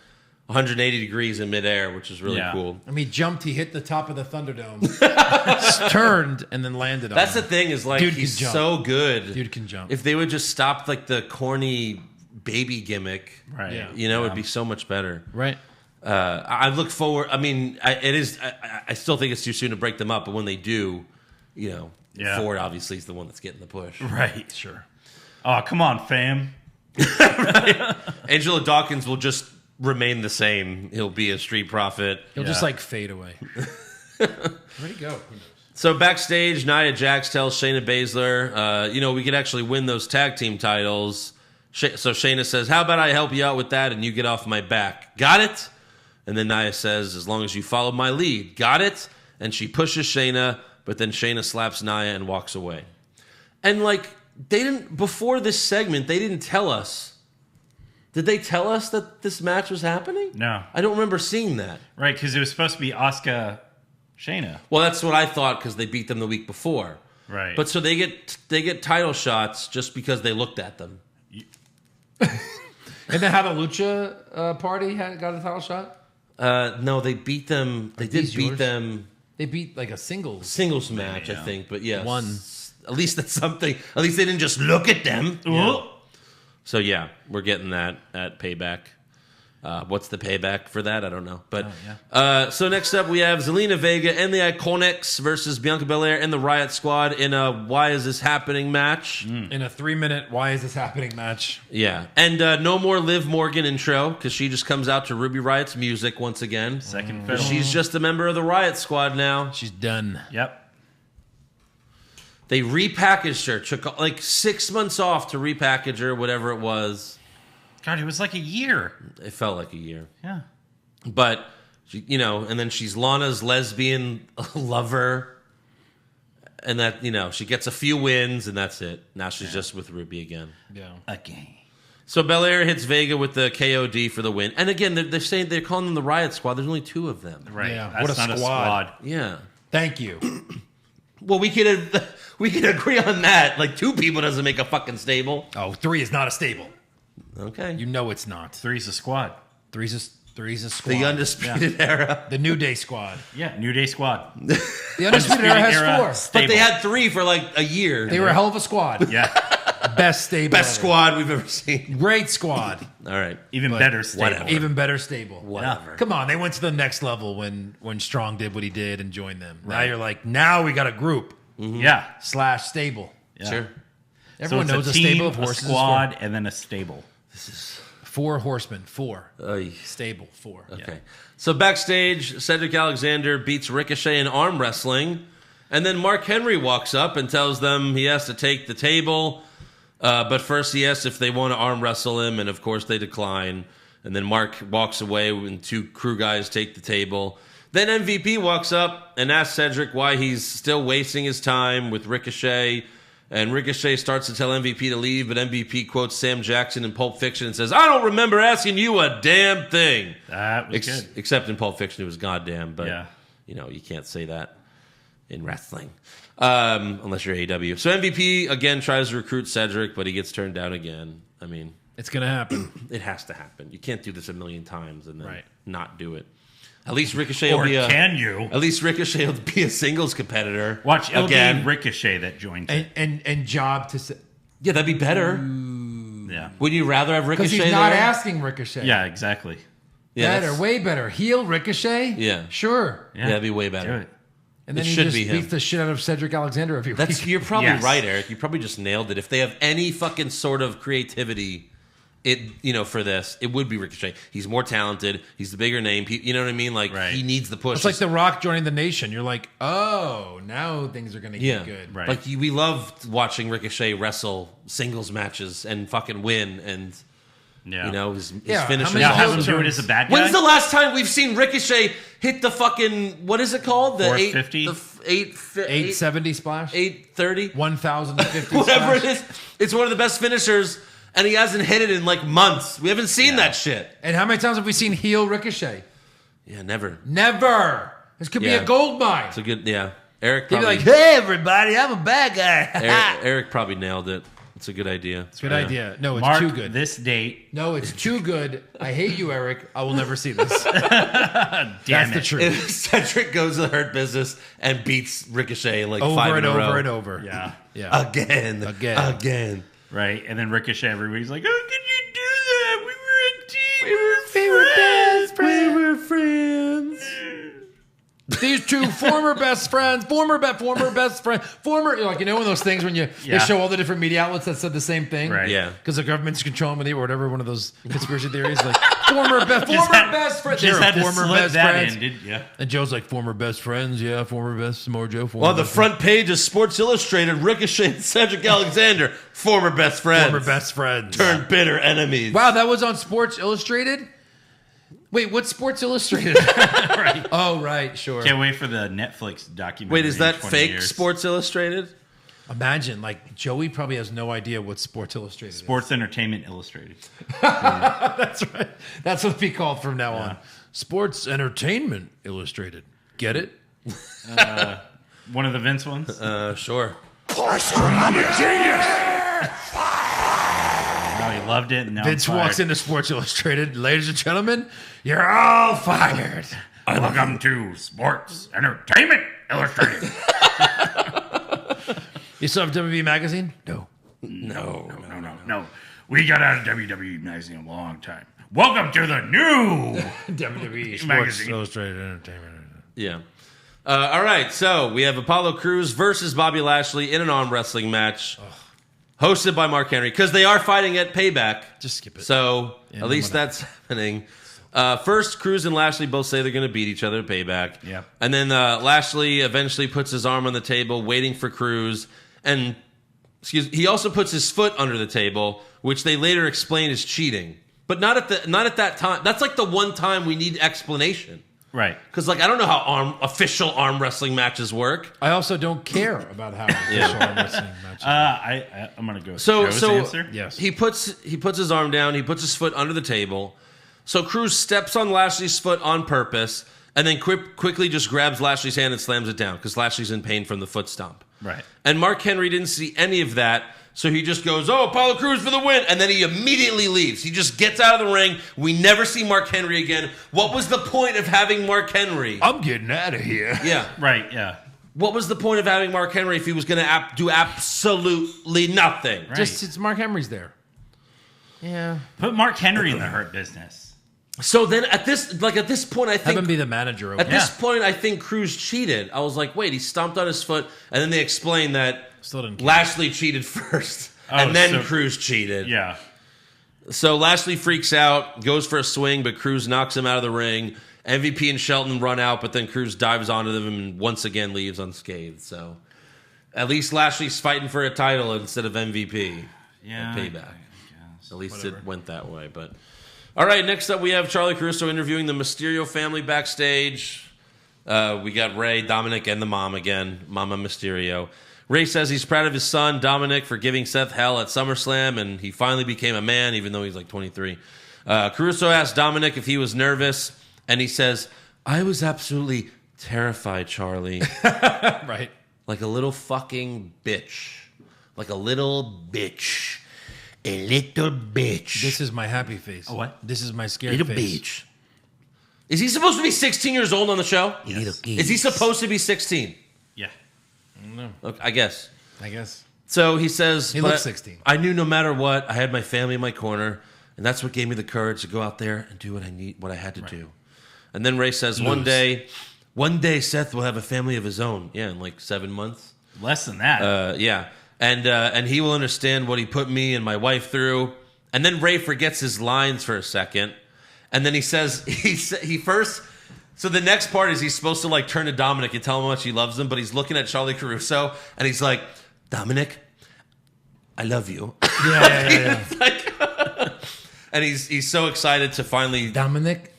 180 degrees in midair, which is really cool. I mean, he jumped, he hit the top of the Thunderdome, turned, and then landed on That's it. the thing is like Dude he's can jump. so good. Dude can jump. If they would just stop like the corny baby gimmick, Right. Yeah. you know, it'd be so much better. Right. I look forward. I mean, I still think it's too soon to break them up, but when they do, you know, Ford obviously is the one that's getting the push. Right. Sure. Oh, come on, fam. Right? Angelo Dawkins will just remain the same. He'll be a street prophet. He'll just like fade away. Where'd he go? Who knows? So backstage, Nia Jax tells Shayna Baszler, we could actually win those tag team titles. So Shayna says, how about I help you out with that and you get off my back? Got it? And then Nia says, as long as you follow my lead. Got it? And she pushes Shayna, but then Shayna slaps Nia and walks away. And like, before this segment, they didn't tell us. Did they tell us that this match was happening? No. I don't remember seeing that. Right, because it was supposed to be Asuka Shayna. Well, that's what I thought because they beat them the week before. Right. But so they get title shots just because they looked at them. And then how the Lucha party got a title shot? No, they beat them. They did these beat yours? them They beat like a singles. match, I think. But yes, One. At least that's something. At least they didn't just look at them. Yeah. So yeah, we're getting that at Payback. What's the payback for that? I don't know. But so next up we have Zelina Vega and the Iconics versus Bianca Belair and the Riot Squad in a Why Is This Happening match. In a 3-minute Why Is This Happening match. Yeah. And no more Liv Morgan intro because she just comes out to Ruby Riot's music once again. Second fiddle. She's just a member of the Riot Squad now. She's done. Yep. They repackaged her. Took like 6 months off to repackage her, whatever it was. God, it was like a year. It felt like a year. Yeah. But, and then she's Lana's lesbian lover. And that, she gets a few wins, and that's it. Now she's just with Ruby again. Yeah. Again. So Belair hits Vega with the KOD for the win. And again, they're calling them the Riot Squad. There's only 2 of them. Right. Yeah. That's What a not squad. Yeah. Thank you. Well, we could agree on that. Like 2 people doesn't make a fucking stable. Oh, 3 is not a stable. Okay. You know it's not. 3's a squad. 3's a squad. The Undisputed Era. The New Day squad. Yeah, New Day squad. The Undisputed Era has 4. Stable. But they had 3 for like a year. They were a hell of a squad. Yeah. Best stable. Best ever. squad we've ever seen. Great squad. All right. Even But better stable. whatever. Even better stable. Whatever. Come on, they went to the next level when Strong did what he did and joined them. Now you're like, now we got a group Yeah. / stable. Yeah. Sure. Everyone so knows it's a a team, stable of horses a squad, and then a stable. is 4 horsemen. 4 Oy. stable. 4. Okay. So backstage, Cedric Alexander beats Ricochet in arm wrestling. And then Mark Henry walks up and tells them he has to take the table. But first he asks if they want to arm wrestle him. And of course they decline. And then Mark walks away and 2 crew guys take the table. Then MVP walks up and asks Cedric why he's still wasting his time with Ricochet. And Ricochet starts to tell MVP to leave, but MVP quotes Sam Jackson in Pulp Fiction and says, "I don't remember asking you a damn thing." That was good. Except in Pulp Fiction, it was goddamn. But, Yeah. you can't say that in wrestling. Unless you're AEW. So MVP, again, tries to recruit Cedric, but he gets turned down again. I mean, It's going to happen. it has to happen. You can't do this a million times and then Right. not do it. At least Ricochet Or will be can you? At least Ricochet will be a singles competitor. Watch, it'll again. be Ricochet that joins it. And job to Yeah, that'd be better. Yeah. Would you rather have because Ricochet he's not there? asking Ricochet. Yeah, exactly. Yeah, better, that's- way better. Heel Ricochet. Yeah. Sure. Yeah, that'd be way Do better. it. And then It he should just be him. beats the shit out of Cedric Alexander every week. You're probably Yes. right, Eric. You probably just nailed it. If they have any fucking sort of creativity, for this, it would be Ricochet. He's more talented. He's the bigger name. You know what I mean? Like Right. he needs the push. It's like The Rock joining the Nation. You're like, oh, now things are going to get good. Right. Like we loved watching Ricochet wrestle singles matches and fucking win, and Yeah. his Yeah, finisher. how many Now have him turns? do it as a bad guy. When's the last time we've seen Ricochet hit the fucking what is it called? The 450? 870 splash? 830? 1,050 Whatever splash? it is. It's one of the best finishers, and he hasn't hit it in like months. We haven't seen that shit. And how many times have we seen heel Ricochet? Yeah, never. Never. This could be Yeah. a gold mine. It's a good, yeah. Eric He'd be probably, like, hey, everybody, I'm a bad guy. Eric probably nailed it. It's a good idea. Good idea. No, it's Mark too good. this date. No, it's too good. I hate you, Eric. I will never see this. Damn That's it. the truth. If Cedric goes to the Hurt Business and beats Ricochet like Over 5 and in a row. over and over. Yeah. Yeah. Again. Right. And then Ricochet, everybody's like, how could you do that? We were a team. We were friends. These two former best friends, former best friend, like one of those things when they Yeah. show all the different media outlets that said the same thing, Right. Yeah. Because the government's controlling them or whatever. One of those conspiracy theories, like former best friends. Just They're had to former slip best that friends. in, didn't you? And Joe's like former best friends, yeah, former best Mojo. Former Well, the best front page of Sports Illustrated, Ricochet and Cedric Alexander, former best friends. former best friends. Turned bitter enemies. Wow, that was on Sports Illustrated. Wait, what's Sports Illustrated? Right. Oh, right, sure. Can't wait for the Netflix documentary. Wait, is in that 20 fake years. Sports Illustrated? Imagine, like Joey probably has no idea what Sports Illustrated is. Sports Entertainment Illustrated. That's right. That's what it'll be called from now on. Sports Entertainment Illustrated. Get it? One of the Vince ones. Sure. Oh, he loved it. And now Vince I'm walks fired. into Sports Illustrated. Ladies and gentlemen, you're all fired. Welcome to Sports Entertainment Illustrated. You still have WWE Magazine? No. No. We got out of WWE magazine a long time. Welcome to the new WWE Sports Magazine. Illustrated Entertainment. Yeah. All right, so we have Apollo Crews versus Bobby Lashley in an arm wrestling match, hosted by Mark Henry, because they are fighting at Payback. Just skip it. So Yeah, at least no more. that's happening. First, Crews and Lashley both say they're going to beat each other at Payback. Yep. And then Lashley eventually puts his arm on the table, waiting for Crews, and he also puts his foot under the table, which they later explain is cheating. But not at that time. That's like the one time we need explanation. Right. Because like I don't know how official arm wrestling matches work. I also don't care about how official arm wrestling matches work. I'm gonna go with So Joe's answer. Yes. he puts his arm down. He puts his foot under the table. So Cruz steps on Lashley's foot on purpose, and then quickly just grabs Lashley's hand and slams it down because Lashley's in pain from the foot stomp. Right. And Mark Henry didn't see any of that. So he just goes, "Oh, Apollo Crews for the win," and then he immediately leaves. He just gets out of the ring. We never see Mark Henry again. What was the point of having Mark Henry? I'm getting out of here. Yeah. Right. Yeah. What was the point of having Mark Henry if he was going to do absolutely nothing? Right. Just it's Mark Henry's there. Yeah. Put Mark Henry in the Hurt Business. So then at this point, I Have think him be the manager. at this point, I think Cruz cheated. I was like, wait, he stomped on his foot, and then they explained that Still didn't care. Lashley cheated first, Oh, and then so- Cruz cheated. Yeah. So Lashley freaks out, goes for a swing, but Cruz knocks him out of the ring. MVP and Shelton run out, but then Cruz dives onto them and once again leaves unscathed. So at least Lashley's fighting for a title instead of MVP. Yeah. At Payback. At least it went that way. But all right, next up we have Charlie Caruso interviewing the Mysterio family backstage. We got Ray, Dominic, and the mom again, Mama Mysterio. Ray says he's proud of his son, Dominic, for giving Seth hell at SummerSlam, and he finally became a man, even though he's like 23. Caruso asked Dominic if he was nervous, and he says, "I was absolutely terrified, Charlie." Right. Like a little fucking bitch. Like a little bitch. A little bitch. This is my happy face. what? This is my scared Little face. bitch. Is he supposed to be 16 years old on the show? Little bitch. Is he supposed to be 16? Yeah. Okay, I guess. I guess. So he says, He "But looks 16. I knew no matter what, I had my family in my corner, and that's what gave me the courage to go out there and do what I had to do." And then Ray says, one day Seth will have a family of his own. Yeah, in like 7 months. Less than that. Yeah. And he will understand what he put me and my wife through. And then Ray forgets his lines for a second. And then he says, he first, so the next part is he's supposed to like turn to Dominic and tell him how much he loves him, but he's looking at Charlie Caruso and he's like, "Dominic, I love you." Yeah. It's like, and he's so excited to finally. Dominic,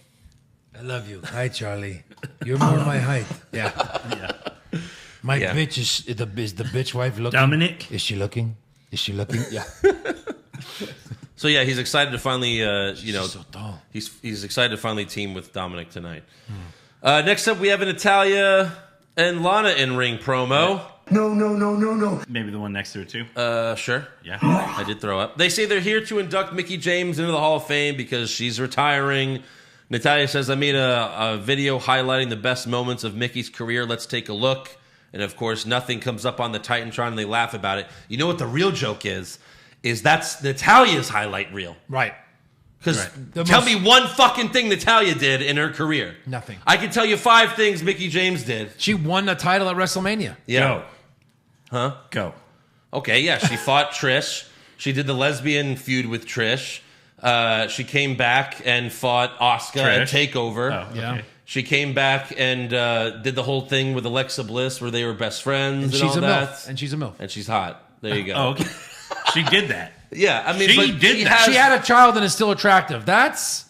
I love you. Hi, Charlie. You're more my height. Yeah. My Yeah. bitch is the bitch wife looking. Dominic. Is she looking? Is she looking? Yeah. So yeah, he's excited to finally, so tall. he's excited to finally team with Dominic tonight. Next up, we have an Natalia and Lana in ring promo. No. Maybe the one next to it too. Sure. Yeah. I did throw up. They say they're here to induct Mickie James into the Hall of Fame because she's retiring. Natalia says, "I made a video highlighting the best moments of Mickey's career. Let's take a look." And of course, nothing comes up on the Titantron and they laugh about it. You know what the real joke is that's Natalia's highlight reel. Right. Because The tell most- me one fucking thing Natalia did in her career. Nothing. I can tell you 5 things Mickie James did. She won a title at WrestleMania. Yeah. Go. Go. Okay, yeah, she fought Trish. She did the lesbian feud with Trish. She came back and fought Asuka at Trish? TakeOver. Oh, okay. Yeah. She came back and did the whole thing with Alexa Bliss where they were best friends and, And all she's a that. MILF. And she's a MILF. And she's hot. There you go. Oh, okay. She did that. Yeah, I mean, She but did she that. has, She had a child and is still attractive. That's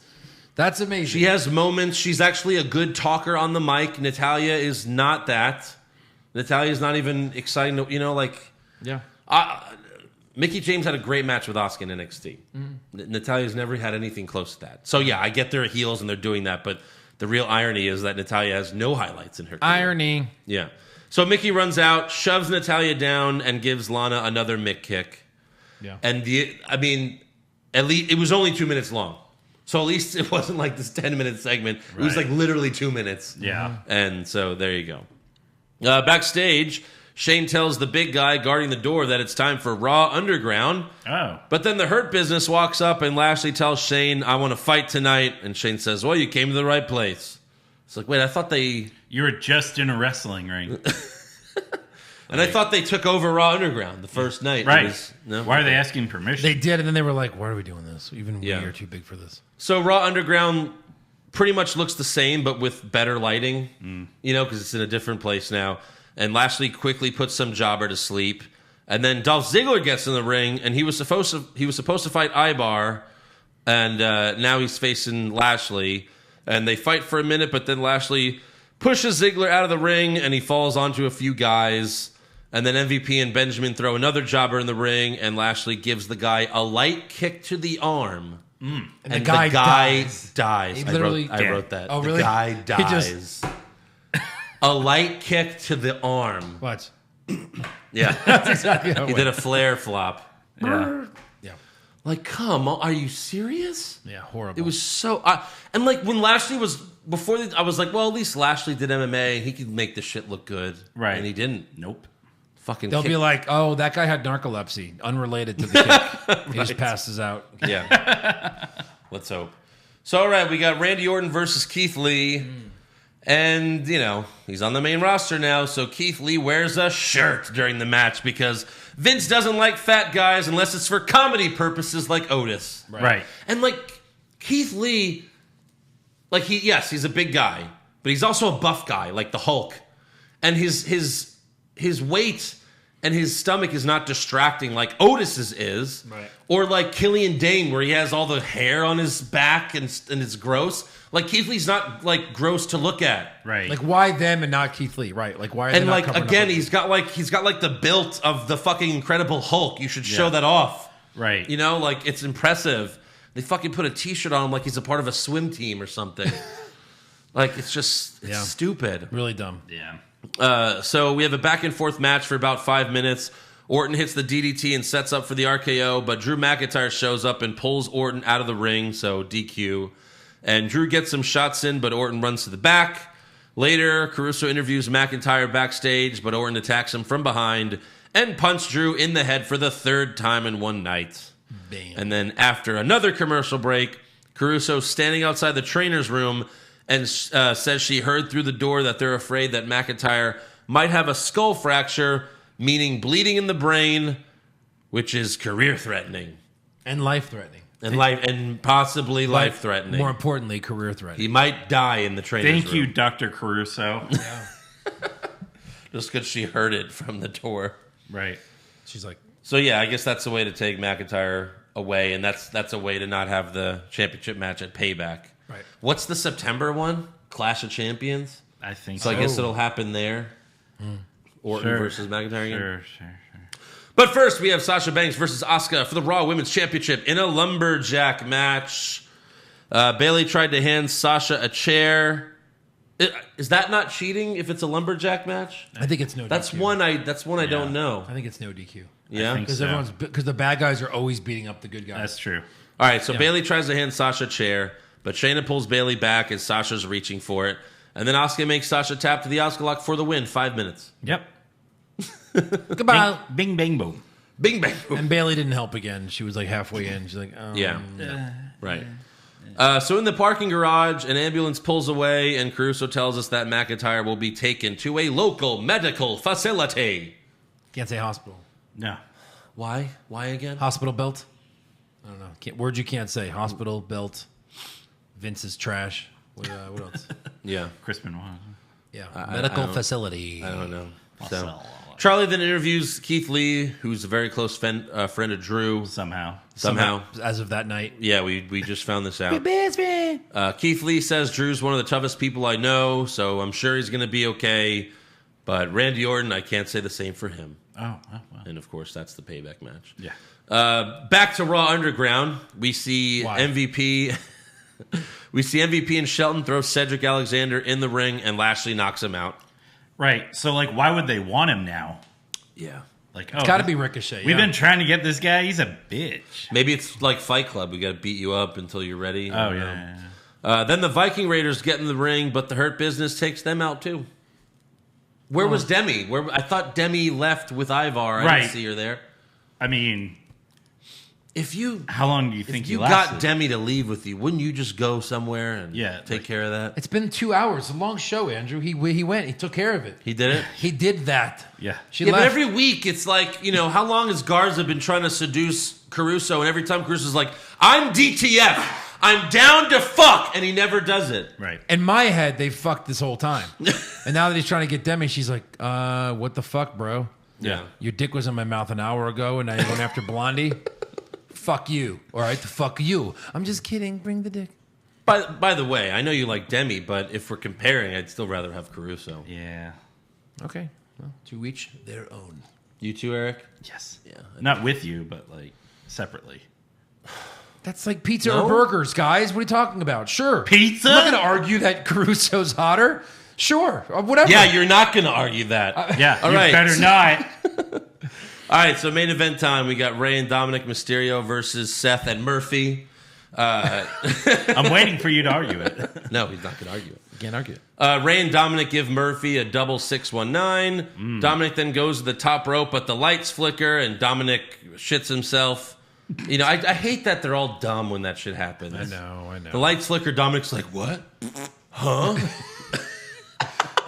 amazing. she has moments. She's actually a good talker on the mic. Natalia is not that. Natalia is not even exciting to, Yeah. Mickie James had a great match with Asuka in NXT. Natalia's never had anything close to that. So yeah, I get they're heels and they're doing that, but the real irony is that Natalia has no highlights in her career. Irony. Yeah. So Mickie runs out, shoves Natalia down, and gives Lana another Mick kick. Yeah. And at least it was only 2 minutes long. So at least it wasn't like this 10-minute segment. It was Right. like literally 2 minutes. Yeah. And so there you go. Backstage, Shane tells the big guy guarding the door that it's time for Raw Underground. Oh. But then the Hurt Business walks up and Lashley tells Shane, "I want to fight tonight." And Shane says, "Well, you came to the right place." It's like, wait, I thought they... You were just in a wrestling ring. And I thought they took over Raw Underground the first night. It Right. was- no? Why are they asking permission? They did, and then they were like, "Why are we doing this? Even Yeah. we are too big for this." So Raw Underground pretty much looks the same, but with better lighting, because it's in a different place now. And Lashley quickly puts some jobber to sleep. And then Dolph Ziggler gets in the ring, and he was supposed to fight Ibar, And now he's facing Lashley. And they fight for a minute, but then Lashley pushes Ziggler out of the ring, and he falls onto a few guys. And then MVP and Benjamin throw another jobber in the ring, and Lashley gives the guy a light kick to the arm. And And the guy dies. He literally- I wrote that. Oh, really? The guy He dies. A light kick to the arm. What? Yeah. That's exactly how it He went. did a flare flop. Yeah. Yeah. Like, come on. Are you serious? Yeah, horrible. It was so... and, like, when Lashley was... Before, I was like, well, at least Lashley did MMA. He could make the shit look good. Right. And he didn't. Nope. Fucking They'll kick. be like, oh, that guy had narcolepsy, unrelated to the kick. He just passes out. Yeah. Let's hope. So, all right, we got Randy Orton versus Keith Lee. And, you know, he's on the main roster now, so Keith Lee wears a shirt during the match because Vince doesn't like fat guys unless it's for comedy purposes like Otis. Right. And, like, Keith Lee, like, he's a big guy, but he's also a buff guy, like the Hulk. And his weight and his stomach is not distracting like Otis's is. Right. Or like Killian Dane, where he has all the hair on his back and it's gross. Like, Keith Lee's not, like, gross to look at. Right. Like, why them and not Keith Lee? Right. Like, why are they And, not like, covering up again, with he's got the built of the fucking Incredible Hulk. You should show that off. Right. You know, like, it's impressive. They fucking put a t-shirt on him like he's a part of a swim team or something. Like, it's just, it's stupid. really dumb. Yeah. So we have a back and forth match for about 5 minutes. Orton hits the DDT and sets up for the RKO, but Drew McIntyre shows up and pulls Orton out of the ring, so DQ. And Drew gets some shots in, but Orton runs to the back. Later, Caruso interviews McIntyre backstage, but Orton attacks him from behind and punts Drew in the head for the third time in one night. Bam. And then after another commercial break, Caruso's standing outside the trainer's room and says she heard through the door that they're afraid that McIntyre might have a skull fracture, meaning bleeding in the brain, which is career-threatening. And life-threatening. And possibly life-threatening. More importantly, career-threatening. He might die in the trainer's room. Thank you, Dr. Caruso. Just because she heard it from the door. Right. She's like, So, yeah, I guess that's a way to take McIntyre away, and that's a way to not have the championship match at Payback. Right. What's the September one? Clash of Champions? I think So I guess Oh. it'll happen there. Orton Sure. versus McIntyre again. Sure. But first, we have Sasha Banks versus Asuka for the Raw Women's Championship in a lumberjack match. Bayley tried to hand Sasha a chair. Is that not cheating if it's a lumberjack match? I think it's no That's DQ. one I don't know. I think it's no DQ. Yeah. think so. Because the bad guys are always beating up the good guys. That's true. All right, so Bayley tries to hand Sasha a chair, but Shayna pulls Bayley back as Sasha's reaching for it. And then Asuka makes Sasha tap to the Asuka lock for the win. 5 minutes. Yep. Goodbye. Bing, bang, boom. Bing, bang, boom. And Bailey didn't help again. She was like halfway in. She's like, oh. Yeah. Right. So in the parking garage, an ambulance pulls away, and Caruso tells us that McIntyre will be taken to a local medical facility. Can't say hospital. No. Why? Why again? Hospital belt? I don't know. Words you can't say. Hospital belt. Vince's trash. What else? Yeah. Crispin one. Yeah. I Medical don't- facility. I don't know. So Charlie then interviews Keith Lee, who's a very close friend of Drew. Somehow. As of that night. Yeah, we just found this out. Keith Lee says Drew's one of the toughest people I know, so I'm sure he's going to be okay. But Randy Orton, I can't say the same for him. Oh, well. And, of course, that's the payback match. Yeah. Back to Raw Underground. We see Why? MVP... We see MVP and Shelton throw Cedric Alexander in the ring, and Lashley knocks him out. Right. So, like, why would they want him now? Yeah. Like, It's got to be Ricochet. We've yeah. been trying to get this guy. He's a bitch. Maybe it's like Fight Club. We got to beat you up until you're ready. Oh, yeah. Then the Viking Raiders get in the ring, but the Hurt Business takes them out too. Where was Demi? I thought Demi left with Ivar. I Right. didn't see her there. I mean, How long do you think if you he lasted? got Demi to leave with you, wouldn't you just go somewhere and take care of that? It's been 2 hours. It's a long show, Andrew. He went. He took care of it. He did it. He did that. Yeah. She Yeah, left. but every week it's like, how long has Garza been trying to seduce Caruso? And every time Caruso's like, I'm DTF. I'm down to fuck. And he never does it. Right. In my head, they fucked this whole time. And now that he's trying to get Demi, she's like, what the fuck, bro? Yeah. Your dick was in my mouth an hour ago, and now you're going after Blondie? fuck you. All right, the fuck you. I'm just kidding. Bring the dick. By the way, I know you like Demi, but if we're comparing, I'd still rather have Caruso. Yeah. Okay. Well, to each their own. You too, Eric? Yes. Yeah. Not with you, but like separately. That's like pizza or burgers, guys. What are you talking about? Sure. Pizza? I'm not going to argue that Caruso's hotter. Sure. Whatever. Yeah, you're not going to argue that. Yeah, All you right. better not. All right, so main event time. We got Rey and Dominic Mysterio versus Seth and Murphy. I'm waiting for you to argue it. No, he's not going to argue it. Can't argue it. Rey and Dominic give Murphy a double 619. Dominic then goes to the top rope, but the lights flicker, and Dominic shits himself. You know, I hate that they're all dumb when that shit happens. I know. The lights flicker, Dominic's like, what? Huh?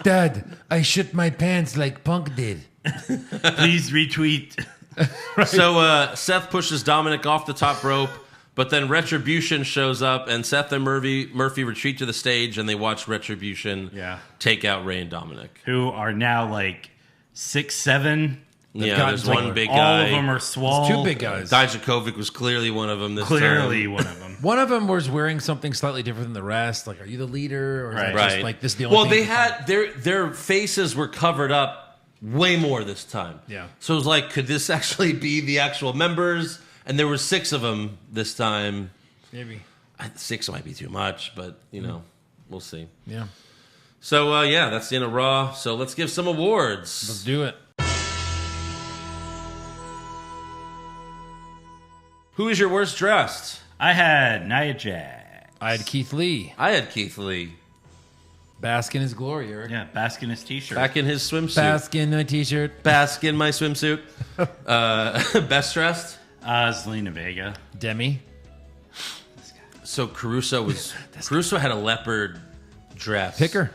Dad, I shit my pants like Punk did. Please retweet. So Seth pushes Dominic off the top rope, but then Retribution shows up, and Seth and Murphy retreat to the stage, and they watch Retribution take out Rey and Dominic. Who are now like 6'7". Yeah, there's one big all guy. All of them are swole. Two big guys. Dijakovic was clearly one of them this Clearly time. one of them. One of them was wearing something slightly different than the rest. Like, are you the leader? Or is that just like this is the only thing? Well, they had their faces were covered up way more this time. Yeah. So it was like, could this actually be the actual members? And there were 6 of them this time. Maybe. 6 might be too much, but, you know, we'll see. Yeah. So, that's the end of Raw. So let's give some awards. Let's do it. Who is your worst dressed? I had Nia Jax. I had Keith Lee. I had Keith Lee. Bask in his glory, Eric. Yeah, bask in his t-shirt. Back in his swimsuit. Bask in my t-shirt. Bask in my swimsuit. Best dressed? Zelina Vega. Demi. So Caruso had a leopard dress. Picker.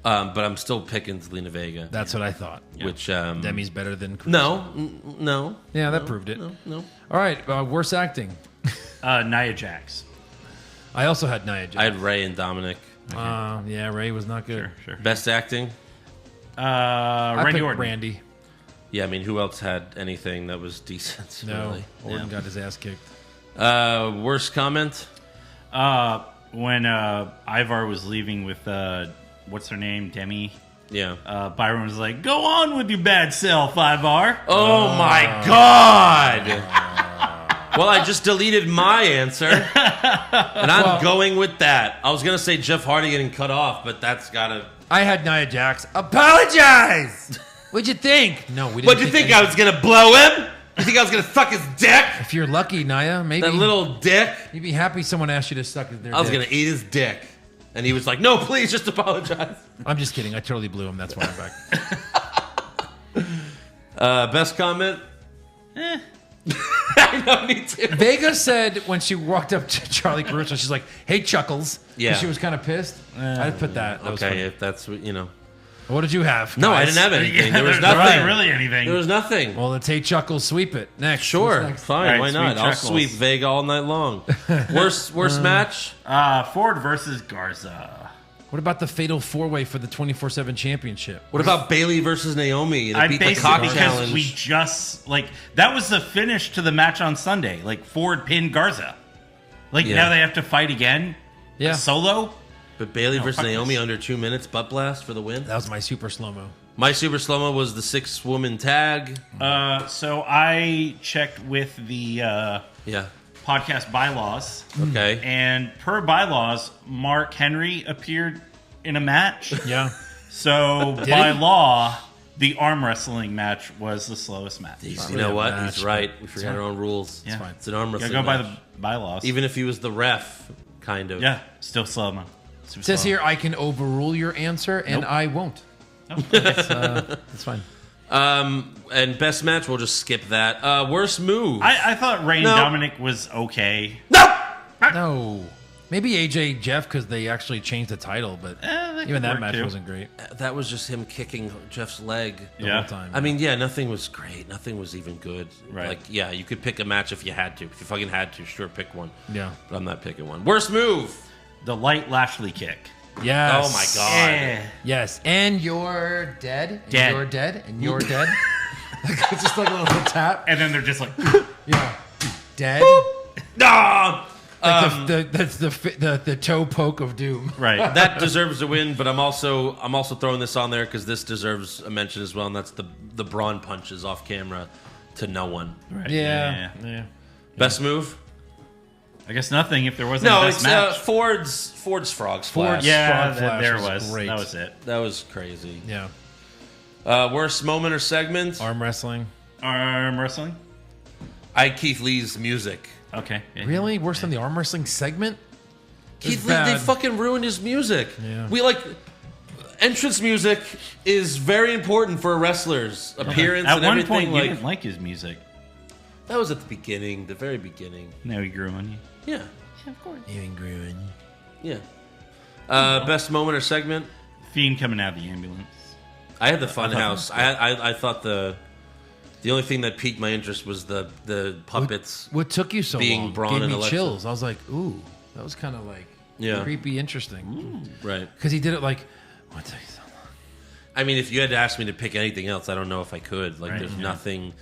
But I'm still picking Zelina Vega. That's what I thought. Which Demi's better than Caruso. No. Yeah, that proved it. No. All right, worst acting. Nia Jax. I also had Nia Jax. I had Rey and Dominic. Yeah, Ray was not good. Sure. Best acting? I Randy picked Orton. Randy. Yeah, I mean, who else had anything that was decent? No, Really? Orton got his ass kicked. Worst comment? When Ivar was leaving with what's her name, Demi. Yeah. Byron was like, "Go on with your bad self, Ivar." Oh my God! Well, I just deleted my answer, and I'm going with that. I was gonna say Jeff Hardy getting cut off, but that's gotta. I had Nia Jax. Apologize. What'd you think? No, we didn't. What'd you think? I was gonna blow him? You think I was gonna suck his dick? If you're lucky, Nia, maybe That little dick. you'd be happy someone asked you to suck their dick. I was gonna eat his dick, and he was like, "No, please, just apologize." I'm just kidding. I totally blew him. That's why I'm back. Best comment? I know, me too. Vega said when she walked up to Charlie Caruso, she's like, "Hey, Chuckles." Yeah. And she was kind of pissed. I'd put that. That was Okay, funny. if that's what you know. What did you have? No, I guys? didn't have anything. There was There nothing. wasn't really anything. There was nothing. Well, let's hey Chuckles, sweep it next. Sure, What's next? fine. All right, Why not? sweet I'll Chuckles. sweep Vega all night long. Worst match? Ford versus Garza. What about the fatal 4-way for the 24/7 championship? What about Bailey versus Naomi? They I beat the basically cock because challenge. we just that was the finish to the match on Sunday. Like Ford pinned Garza. Yeah. Now they have to fight again. Yeah. Solo. But Bailey versus fuck Naomi this. under 2 minutes, butt blast for the win. That was my super slow-mo. My super slow-mo was the 6-woman tag. So I checked with the Yeah. podcast bylaws, Okay. and per bylaws, Mark Henry appeared in a match. Yeah. So by law, the arm wrestling match was the slowest match. Jeez, you really know a what? match, He's right. We forgot our own rules. Yeah. fine. It's an arm Gotta wrestling go by match. the bylaws. Even if he was the ref, kind of. Yeah, still slow mo. It says here I can overrule your answer, and I won't. That's fine. And best match, we'll just skip that. Worst move. I thought Ray and No. Dominic was okay. No. Maybe AJ Jeff because they actually changed the title, but That even could that work, match too. wasn't great That was just him kicking Jeff's leg. the Yeah. whole time. I mean, yeah, nothing was great. Nothing was even good. Right. Like, yeah, you could pick a match if you had to. If you fucking had to, sure, pick one. Yeah. But I'm not picking one. Worst move. The light Lashley kick. Yes. Oh my god. Eh. Yes. And you're dead. And Dead. You're dead. And you're dead. It's just like a little tap. And then they're just like, Yeah. dead. Ah! That's the toe poke of doom. Right. That deserves a win, but I'm also throwing this on there because this deserves a mention as well, and that's the Braun punches off camera to no one. Right. Yeah. Best move? I guess nothing if there wasn't a No, best it's match. Ford's frog splash. Yeah, Frog Flash there was was. great. That was it. That was crazy. Yeah. Worst moment or segment? Arm wrestling. Arm wrestling? Keith Lee's music. Okay. Yeah. Really? Worse than the arm wrestling segment? Keith Lee, they fucking ruined his music. Yeah. We entrance music is very important for a wrestler's appearance At and one everything. point, you didn't like his music. That was at the beginning, the very beginning. Now he grew on you. Yeah. Yeah. Best moment or segment? Fiend coming out of the ambulance. I had the Fun House. I thought the only thing that piqued my interest was the puppets. What took you so Being long? Braun Gave and me Alexa. chills. I was like, ooh, that was kind of like creepy, interesting. Right. Because he did it like, what took you so long? I mean, if you had to ask me to pick anything else, I don't know if I could. Right, There's yeah. nothing.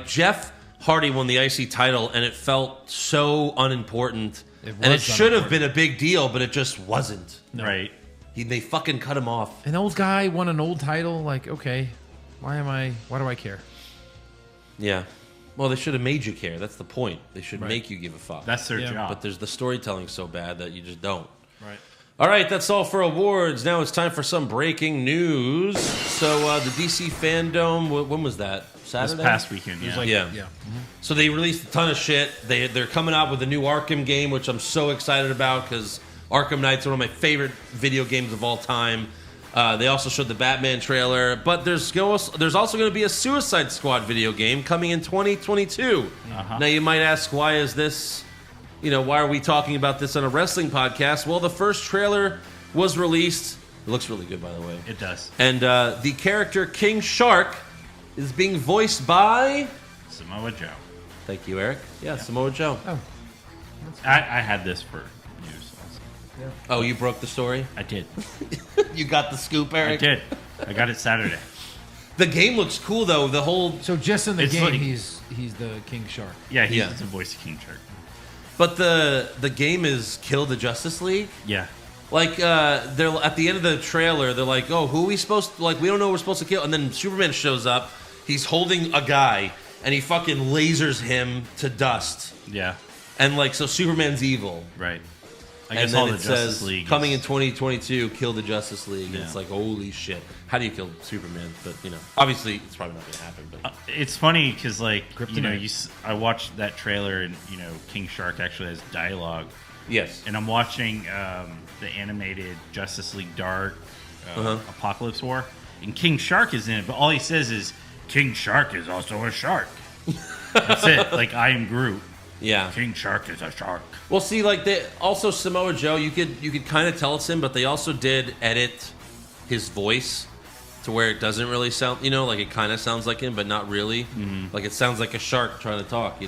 Jeff Hardy won the IC title, and it felt so unimportant. And it should have been a big deal, but it just wasn't. No. Right. They fucking cut him off. An old guy won an old title. Like, okay, why do I care? Yeah. Well, they should have made you care. That's the point. They should make you give a fuck. That's their Yeah. job. But there's the storytelling so bad that you just don't. Right. All right, that's all for awards. Now it's time for some breaking news. So the DC Fandom, when was that? Saturday? This past weekend, yeah. Yeah. So they released a ton of shit. They're coming out with a new Arkham game, which I'm so excited about because Arkham Knight's one of my favorite video games of all time. They also showed the Batman trailer, but there's also going to be a Suicide Squad video game coming in 2022. Now you might ask, why is this? Why are we talking about this on a wrestling podcast? Well, the first trailer was released. It looks really good, by the way. It does. And the character King Shark is being voiced by... Samoa Joe. Thank you, Eric. Yeah, Samoa Joe. Oh. I had this for news also. Oh, you broke the story? I did. You got the scoop, I Eric? did. I got it Saturday. The game looks cool, though. The whole... So just in the It's game, like- he's the King Shark. Yeah, he's Yeah. the voice of King Shark. But the game is Kill the Justice League. Yeah. They're at the end of the trailer. They're like, "Oh, who are we supposed to, we don't know who we're supposed to kill." And then Superman shows up. He's holding a guy, and he fucking lasers him to dust. Yeah. And so Superman's evil. Right. I And guess then all the it Justice says, League coming in is- 2022, kill the Justice League. And Yeah. it's like, holy shit. How do you kill Superman? But, obviously it's probably not going to happen. But It's funny because, Kryptonite. I watched that trailer and, King Shark actually has dialogue. yes. And I'm watching the animated Justice League Dark Apocalypse War. And King Shark is in it, but all he says is, King Shark is also a shark. That's it. I am Groot. Yeah. King Shark is a shark. Well, see, they also Samoa Joe. You could kind of tell it's him, but they also did edit his voice to where it doesn't really sound. It kind of sounds like him, but not really. Mm-hmm. It sounds like a shark trying to talk.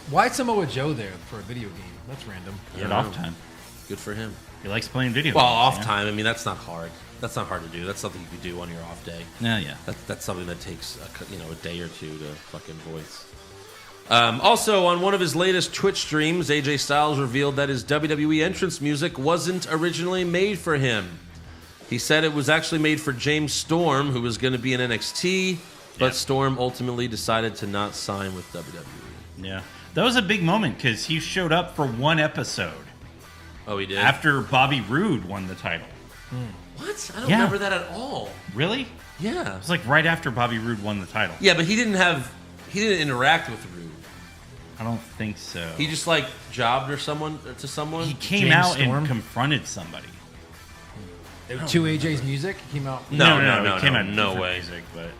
Why Samoa Joe there for a video game? That's random. He had off time. Good for him. He likes playing video Well, games. off yeah? time. I mean, that's not hard. That's not hard to do. That's something you could do on your off day. Yeah. That's something that takes a day or two to fucking voice. Also, on one of his latest Twitch streams, AJ Styles revealed that his WWE entrance music wasn't originally made for him. He said it was actually made for James Storm, who was going to be in NXT, but Storm ultimately decided to not sign with WWE. Yeah. That was a big moment because he showed up for one episode Oh, he did? after Bobby Roode won the title. What? I don't Yeah. remember that at all. Really? Yeah. It was right after Bobby Roode won the title. Yeah, but he didn't interact with Rude. I don't think so. He just jobbed to someone. He came James out Storm? and confronted somebody. To AJ's music came out. No, he came out no different way. Music, but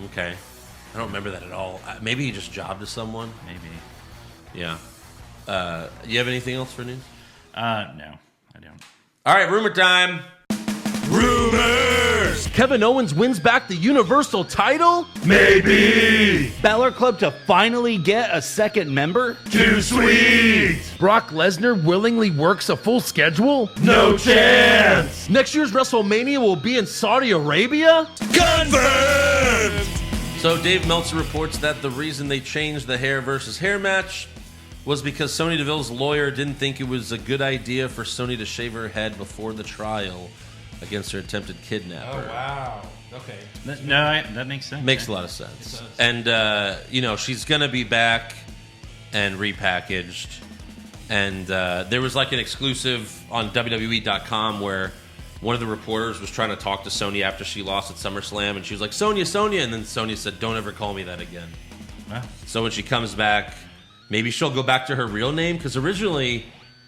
Okay. I don't remember that at all. Maybe he just jobbed to someone. maybe. Yeah. You have anything else for news? No, I don't. All right, rumor time. Rumors! Kevin Owens wins back the Universal title? Maybe. Balor Club to finally get a second member? Too sweet. Brock Lesnar willingly works a full schedule? No chance. Next year's WrestleMania will be in Saudi Arabia? Confirmed. So Dave Meltzer reports that the reason they changed the hair versus hair match was because Sonya Deville's lawyer didn't think it was a good idea for Sonya to shave her head before the trial against her attempted kidnapper. Oh, wow. Okay. That makes sense. Makes a lot of sense. And, she's going to be back and repackaged. And there was like an exclusive on WWE.com where one of the reporters was trying to talk to Sonya after she lost at SummerSlam. And she was like, Sonya. And then Sonya said, don't ever call me that again. Wow. So when she comes back, maybe she'll go back to her real name. Because originally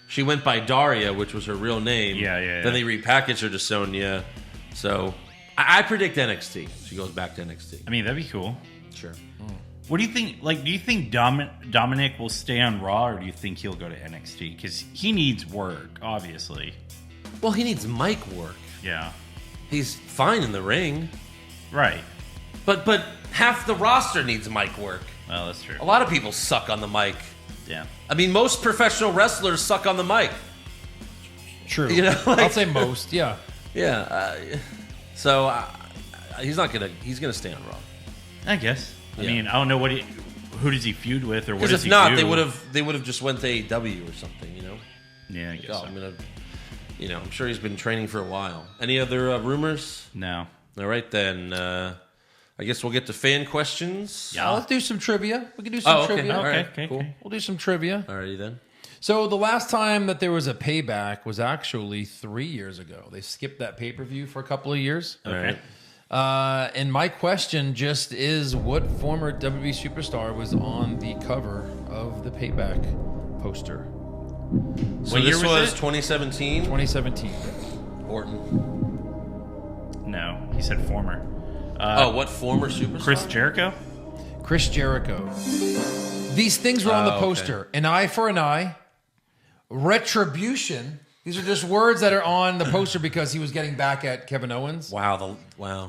she went by Daria, which was her real name. Yeah. Then they repackaged her to Sonya. So I predict NXT. She goes back to NXT. I mean, that'd be cool. Sure. What do you think? Like, do you think Dominic will stay on Raw, or do you think he'll go to NXT? Because he needs work, obviously. Well, he needs mic work. Yeah. He's fine in the ring. Right. But half the roster needs mic work. Well, that's true. A lot of people suck on the mic. Yeah. I mean, most professional wrestlers suck on the mic. True. You know, like- I'll say most, yeah. Yeah. So he's gonna stay on Raw. I guess. I Yeah. mean, I don't know who does he feud with, or what Because does if he not, do? they would have just went to AEW or something. You know. Yeah, I guess. Oh, So. I'm sure he's been training for a while. Any other rumors? No. All right then. I guess we'll get to fan questions. Yeah. Let's do some trivia. We can do some Oh, okay. trivia. All right. Okay, Cool. okay. We'll do some trivia. Alrighty then. So the last time that there was a payback was actually 3 years ago. They skipped that pay-per-view for a couple of years. All right. And my question just is, what former WWE superstar was on the cover of the payback poster? So What this year was was it? 2017. 2017. Orton. No, he said former. What former superstar? Chris Jericho? Chris Jericho. These things were on the Oh, poster. An eye for an eye. Retribution. These are just words that are on the poster because he was getting back at Kevin Owens. Wow.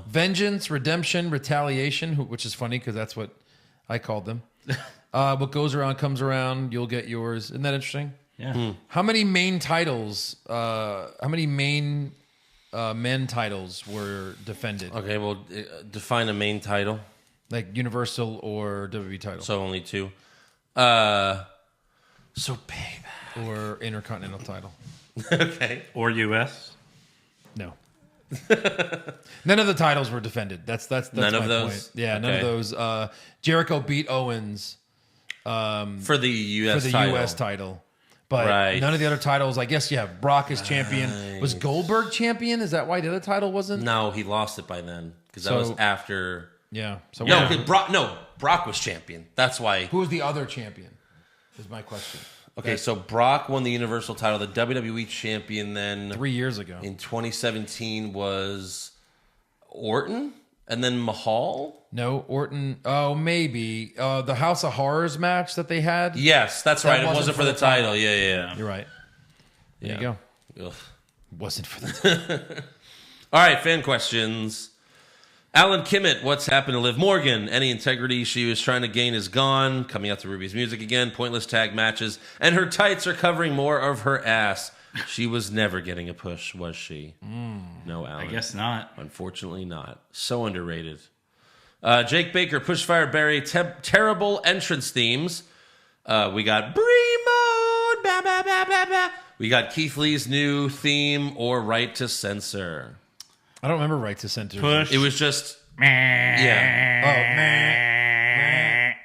Vengeance, redemption, retaliation, which is funny because that's what I called them. What goes around comes around. You'll get yours. Isn't that interesting? Yeah. How many main titles? How many main men titles were defended? Okay, well, define a main title. Like Universal or WWE title, So only two. So payback. or Intercontinental title? Okay. Or US? No. None of the titles were defended. That's None my of those? point. Yeah, none of Okay. those. Jericho beat Owens For the U.S. for the title. U.S. title. But Right. none of the other titles, I guess, yeah, Brock is champion. Was Goldberg champion? Is that why the other title wasn't? No, he lost it by then because that So- was after. Yeah. So No, Yeah. 'cause Brock was champion. That's why. who was the other champion? Is my question. Okay, so Brock won the Universal title. The WWE champion then 3 years ago. in 2017 was Orton, and then Mahal. No, Orton. Oh, maybe the House of Horrors match that they had. Yes, that's That right. It wasn't for the title. Yeah. You're right. There you go. Ugh. Wasn't for the. All right, fan questions. Alan Kimmett, what's happened to Liv Morgan? Any integrity she was trying to gain is gone. Coming out to Ruby's music again. Pointless tag matches. And her tights are covering more of her ass. She was never getting a push, was she? No, Alan. I guess not. Unfortunately not. So underrated. Jake Baker, Pushfire Barry, terrible entrance themes. We got Brie Mode. Bah, bah, bah, bah, bah. We got Keith Lee's new theme or Right to Censor. I don't remember Right to Censor. Push. It was just, Oh, man.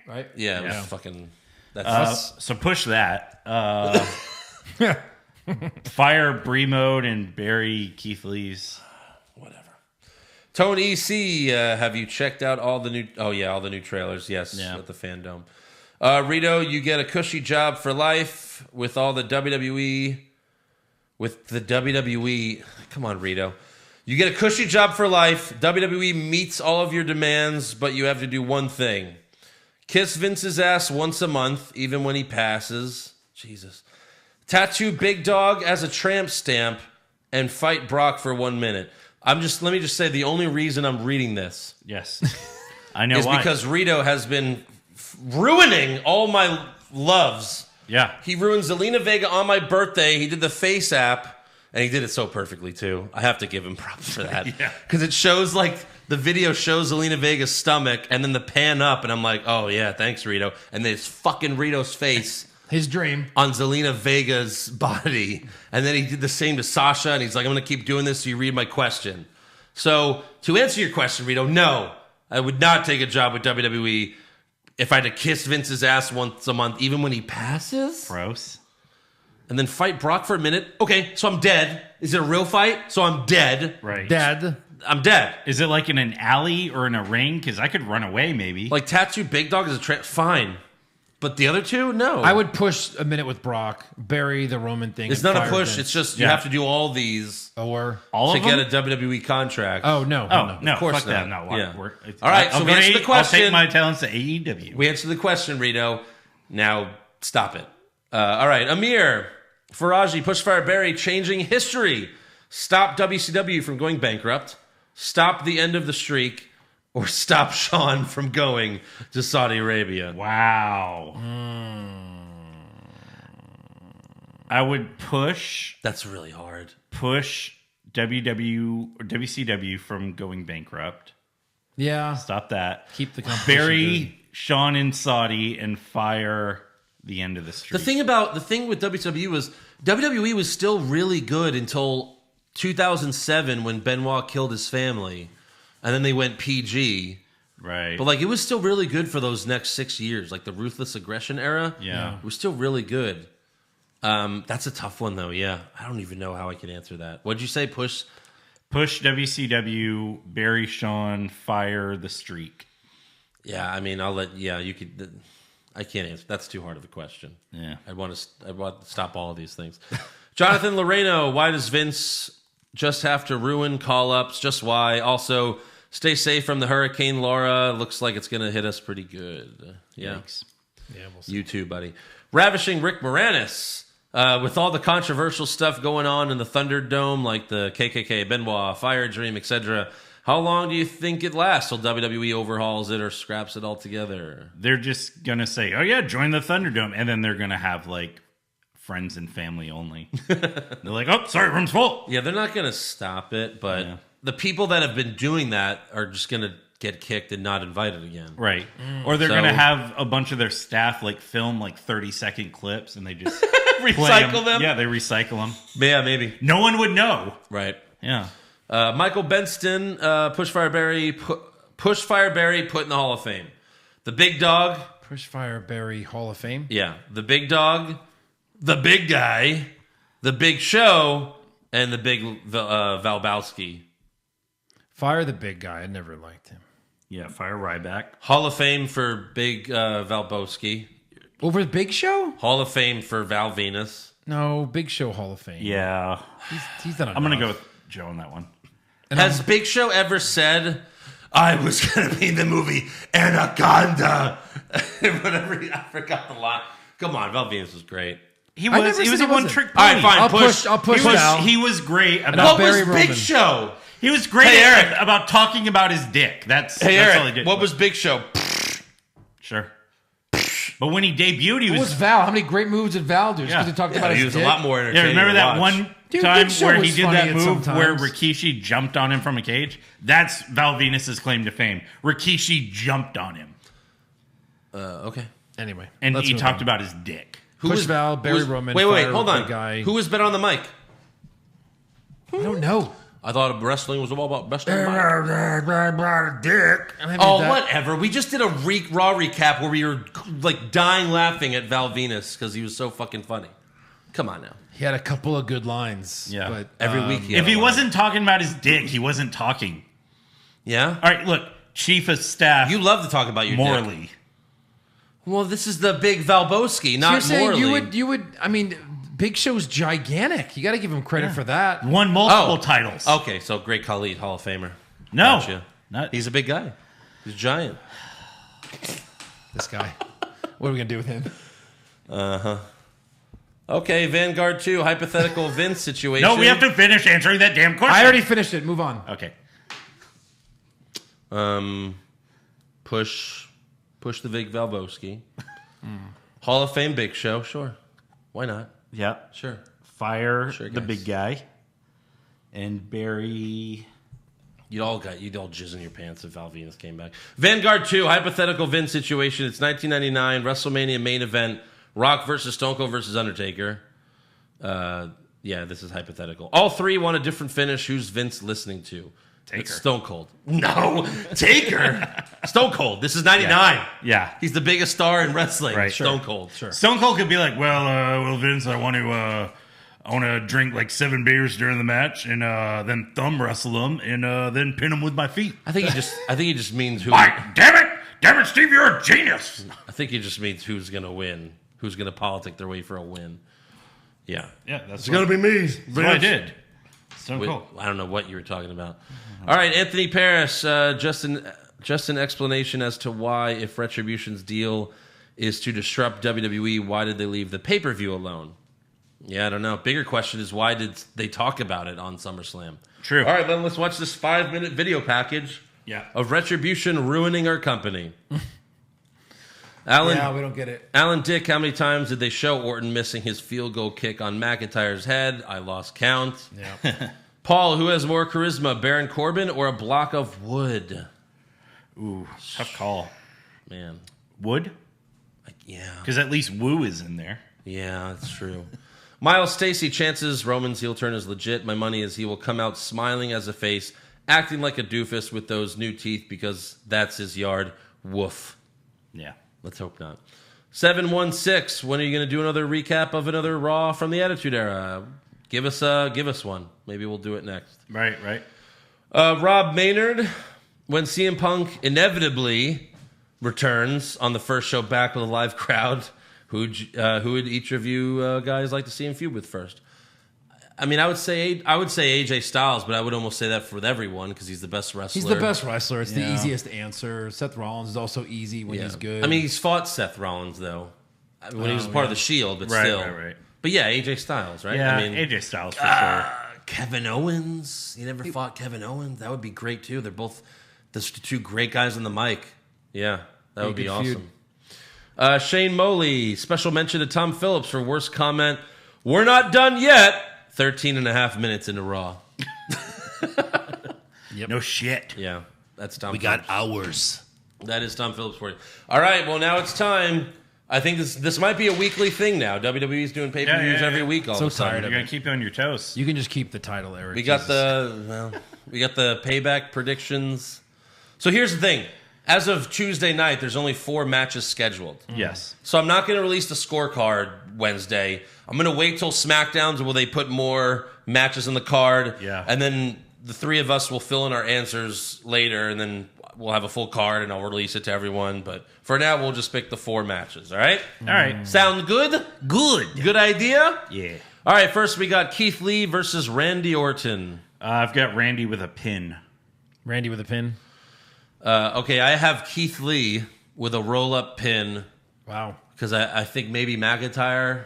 Right? yeah, it was fucking, that's So push that. Fire Brie Mode and bury Keith Lee's. whatever. Tony C, have you checked out all the new, all the new trailers? Yes, Yeah. at the Fandom. Rito, you get a cushy job for life with all the WWE. With the WWE, come on, Rito. You get a cushy job for life. WWE meets all of your demands, but you have to do one thing. Kiss Vince's ass once a month, even when he passes. Jesus. Tattoo Big Dog as a tramp stamp and fight Brock for 1 minute. Let me just say the only reason I'm reading this Yes. I know is why. because Rito has been ruining all my loves. Yeah. He ruined Zelina Vega on my birthday. He did the Face app. And he did it so perfectly, too. I have to give him props for that. Because it shows, like, the video shows Zelina Vega's stomach, and then the pan up, and I'm like, oh, yeah, thanks, Rito. And then it's fucking Rito's face. His dream. On Zelina Vega's body. And then he did the same to Sasha, and he's like, I'm going to keep doing this so you read my question. So, to answer your question, Rito, no. I would not take a job with WWE if I had to kiss Vince's ass once a month, even when he passes. Gross. And then fight Brock for a minute. Okay, so I'm dead. Is it a real fight? So I'm dead. Right. Dead. I'm dead. Is it like in an alley or in a ring? Because I could run away, maybe. Like Tattoo Big Dog is fine. But the other two, no. I would push a minute with Brock, bury the Roman thing. It's not a push. It's just you have to do all these or to get a WWE contract. Oh, no. No, of course fuck that. not. No, Yeah. All right, so we answered the question. I'll take my talents to AEW. We answered the question, Rito. Now stop it. All right, Amir. Faraji, Pushfire Barry, changing history. Stop WCW from going bankrupt. Stop the end of the streak. Or stop Sean from going to Saudi Arabia. Wow. I would push. That's really hard. Push WCW from going bankrupt. Yeah. Stop that. Keep the competition. Bury Sean in Saudi and fire the end of the streak. The thing with WWE was WWE was still really good until 2007 when Benoit killed his family. And then they went PG. Right. But, like, it was still really good for those next 6 years. Like, the Ruthless Aggression era. Yeah. It was still really good. That's a tough one, though, yeah. I don't even know how I could answer that. What'd you say? Push WCW, bury Sean, fire the streak. Yeah, I mean, I'll let... Yeah, you could... I can't answer. That's too hard of a question. Yeah. I'd want to stop all of these things. Jonathan Loreno, why does Vince just have to ruin call-ups? Just why? Also... Stay safe from the Hurricane Laura. Looks like it's going to hit us pretty good. Yeah. Thanks. Yeah, we'll see. You too, buddy. Ravishing Rick Moranis. With all the controversial stuff going on in the Thunderdome, like the KKK, Benoit, Fire Dream, etc., how long do you think it lasts till WWE overhauls it or scraps it altogether? They're just going to say, oh, yeah, join the Thunderdome. And then they're going to have, like, friends and family only. They're like, oh, sorry, room's full. Yeah, they're not going to stop it, but... Yeah. The people that have been doing that are just going to get kicked and not invited again. Right. Or they're going to have a bunch of their staff like film like 30-second clips and they just recycle them. Yeah, they recycle them. Yeah, maybe. No one would know. Right. Yeah. Michael Benston, Pushfire Barry put in the Hall of Fame. The Big Dog. Pushfire Barry Hall of Fame? Yeah. The Big Dog. The Big Guy. The Big Show. And the Big Valbowski. Fire the big guy. I never liked him. Yeah, fire Ryback. Hall of Fame for Big Valbowski. Over the Big Show? Hall of Fame for Val Venus. No, Big Show Hall of Fame. Yeah. He's done enough. I'm going to go with Joe on that one. And Has Big Show ever said, I was going to be in the movie Anaconda? Whatever. I forgot the line. Come on, Val Venus was great. He was a one-trick pony. All right, fine. I'll push Val. He was great about... What was Big Show? He was great Eric. about talking about his dick. That's Eric, all he did. What was Big Show? Sure. But when he debuted, he What was Val? How many great moves did Val do? Because he talked about his he was dick? a lot more entertaining. Yeah, remember that to watch. one time Big Show where he was did funny that at move sometimes. where Rikishi jumped on him from a cage? That's Val Venus's claim to fame. Rikishi jumped on him. Okay. Anyway. And he talked about his dick. Push Val, Barry Roman, Wait, Fire hold on. Big Guy. Who was better on the mic? I don't know. I thought wrestling was all about wrestling. Dick. Whatever. We just did a Raw recap where we were like dying laughing at Val Venus because he was so fucking funny. Come on now. He had a couple of good lines. Yeah. But Every week If he wasn't talking about his dick, he wasn't talking. Yeah? All right, look. Chief of staff. You love to talk about your Morley. dick. Well, this is the big Valbowski, not so you're saying Morley. you would, I mean, Big Show's gigantic. You got to give him credit for that. Won multiple titles. Okay, so Great Khali, Hall of Famer. No. Gotcha. Not, He's a big guy. He's a giant. This guy. What are we going to do with him? Uh-huh. Okay, Vanguard 2, hypothetical Vince situation. no, we have to finish answering that damn question. I already finished it. Move on. Okay. Push the Big Valbowski. Hall of Fame Big Show, sure. Why not? Yeah. Sure. Fire Sure, the guys. big guy. and bury. You'd all jizz in your pants if Val Venus came back. Vanguard 2, hypothetical Vince situation. It's 1999 WrestleMania main event. Rock versus Stone Cold versus Undertaker. Yeah, this is hypothetical. All three want a different finish. Who's Vince listening to? Taker. It's Stone Cold. No, Taker. Stone Cold. This is 99. Yeah. He's the biggest star in wrestling. Right. Stone Cold. Sure. Stone Cold could be like, well, Vince, I want to drink like 7 beers during the match and then thumb wrestle him and then pin him with my feet. I think he just means who. Mike, damn it, Steve, you're a genius. I think he just means who's going to win. Who's going to politic their way for a win. Yeah. Yeah, that's It's gonna be me. That's what I did. Stone Cold. I don't know what you were talking about. All right, Anthony Paris, just an explanation as to why, if Retribution's deal is to disrupt WWE, why did they leave the pay-per-view alone? Yeah, I don't know. Bigger question is, why did they talk about it on SummerSlam? True. All right, then let's watch this 5-minute video package of Retribution ruining our company. Alan, Yeah, we don't get it. Alan Dick, how many times did they show Orton missing his field goal kick on McIntyre's head? I lost count. Yeah. Paul, who has more charisma, Baron Corbin or a block of wood? Ooh, tough call. Man. Wood? Yeah. Because at least Woo is in there. Yeah, that's true. Miles Stacy, chances Roman's heel turn is legit. My money is he will come out smiling as a face, acting like a doofus with those new teeth because that's his yard. Woof. Yeah. Let's hope not. 716, when are you going to do another recap of another Raw from the Attitude Era? Give us one. Maybe we'll do it next. Right. Rob Maynard, when CM Punk inevitably returns on the first show back with a live crowd, who would each of you guys like to see him feud with first? I mean, I would say AJ Styles, but I would almost say that for everyone because he's the best wrestler. He's the best wrestler. It's the easiest answer. Seth Rollins is also easy when he's good. I mean, he's fought Seth Rollins, though, when he was part of the Shield, but still. Right. But yeah, AJ Styles, right? Yeah, I mean, AJ Styles for sure. Kevin Owens. You never fought Kevin Owens? That would be great, too. They're both the two great guys on the mic. Yeah, that would be awesome. Shane Moley, special mention to Tom Phillips for worst comment. We're not done yet. 13 and a half minutes into Raw. Yep. No shit. Yeah, that's Tom Phillips. Got hours. That is Tom Phillips for you. All right, well, now it's time. I think this might be a weekly thing now. WWE's doing pay-per-views every week all So of a sudden. tired You're of going to keep you on your toes. You can just keep the title, Eric. We got the payback predictions. So here's the thing. As of Tuesday night, there's only 4 matches scheduled. Yes. So I'm not going to release the scorecard Wednesday. I'm going to wait till SmackDown's where they put more matches on the card. Yeah. And then the 3 of us will fill in our answers later, and then we'll have a full card, and I'll release it to everyone. But for now, we'll just pick the 4 matches, all right? All right. Sound good? Good. Good idea? Yeah. All right, first we got Keith Lee versus Randy Orton. I've got Randy with a pin. Randy with a pin. Okay, I have Keith Lee with a roll-up pin Wow. because I think maybe McIntyre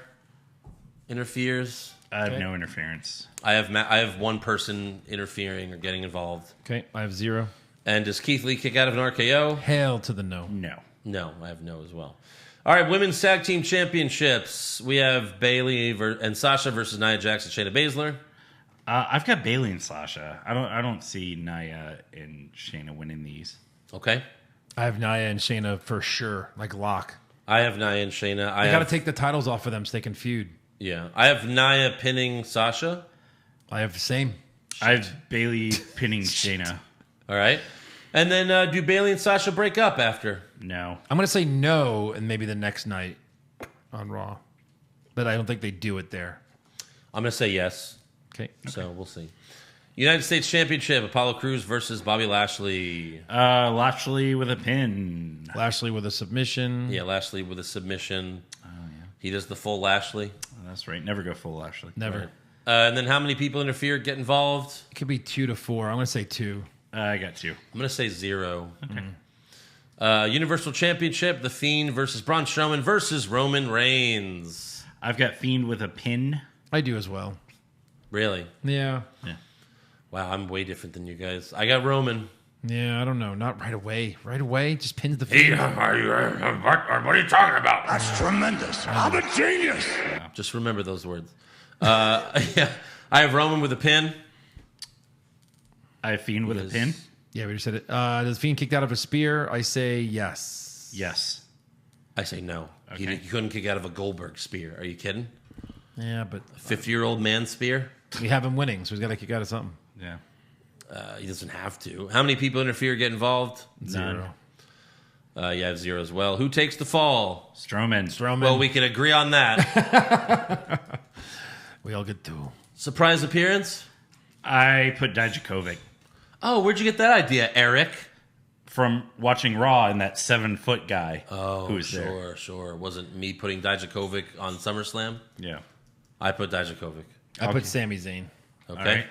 interferes. I have no interference. I have one person interfering or getting involved. Okay, I have 0. And does Keith Lee kick out of an RKO? Hail to the no. No. No, I have no as well. All right, Women's Tag Team Championships. We have Bayley and Sasha versus Nia Jax and Shayna Baszler. I've got Bayley and Sasha. I don't see Nia and Shayna winning these. Okay. I have Nia and Shayna for sure, like lock. I have Nia and Shayna. I got to take the titles off of them so they can feud. Yeah. I have Nia pinning Sasha. I have the same. I have Bayley pinning Shayna. All right. And then do Bayley and Sasha break up after? No. I'm going to say no, and maybe the next night on Raw. But I don't think they do it there. I'm going to say yes. Okay. So we'll see. United States Championship, Apollo Crews versus Bobby Lashley. Lashley with a pin. Lashley with a submission. Yeah, Lashley with a submission. Oh, yeah. He does the full Lashley. Oh, that's right. Never go full Lashley. Never. Right. And then how many people interfere, get involved? It could be 2 to 4. I'm going to say 2. I got 2. I'm going to say 0. Okay. Universal Championship, The Fiend versus Braun Strowman versus Roman Reigns. I've got Fiend with a pin. I do as well. Really? Yeah. Wow, I'm way different than you guys. I got Roman. Yeah, I don't know. Not right away. Right away, just pins the Fiend. What are you talking about? That's tremendous. I'm a genius. Just remember those words. Yeah, I have Roman with a pin. I have Fiend with a pin. Yeah, we just said it. Does Fiend kicked out of a spear? I say yes. Yes. I say no. Okay. He couldn't kick out of a Goldberg spear. Are you kidding? Yeah, but A 50-year-old man spear? we have him winning, so he's got to kick out of something. Yeah. He doesn't have to. How many people interfere, get involved? Zero. Yeah, I have 0 as well. Who takes the fall? Strowman. Well, we can agree on that. We all get 2. Surprise appearance? I put Dijakovic Oh, where'd you get that idea, Eric? from watching Raw and that 7-foot guy Oh, who was there. sure. Wasn't me putting Dijakovic on SummerSlam? Yeah. I put Dijakovic. I put Sami Zayn. Okay. All right.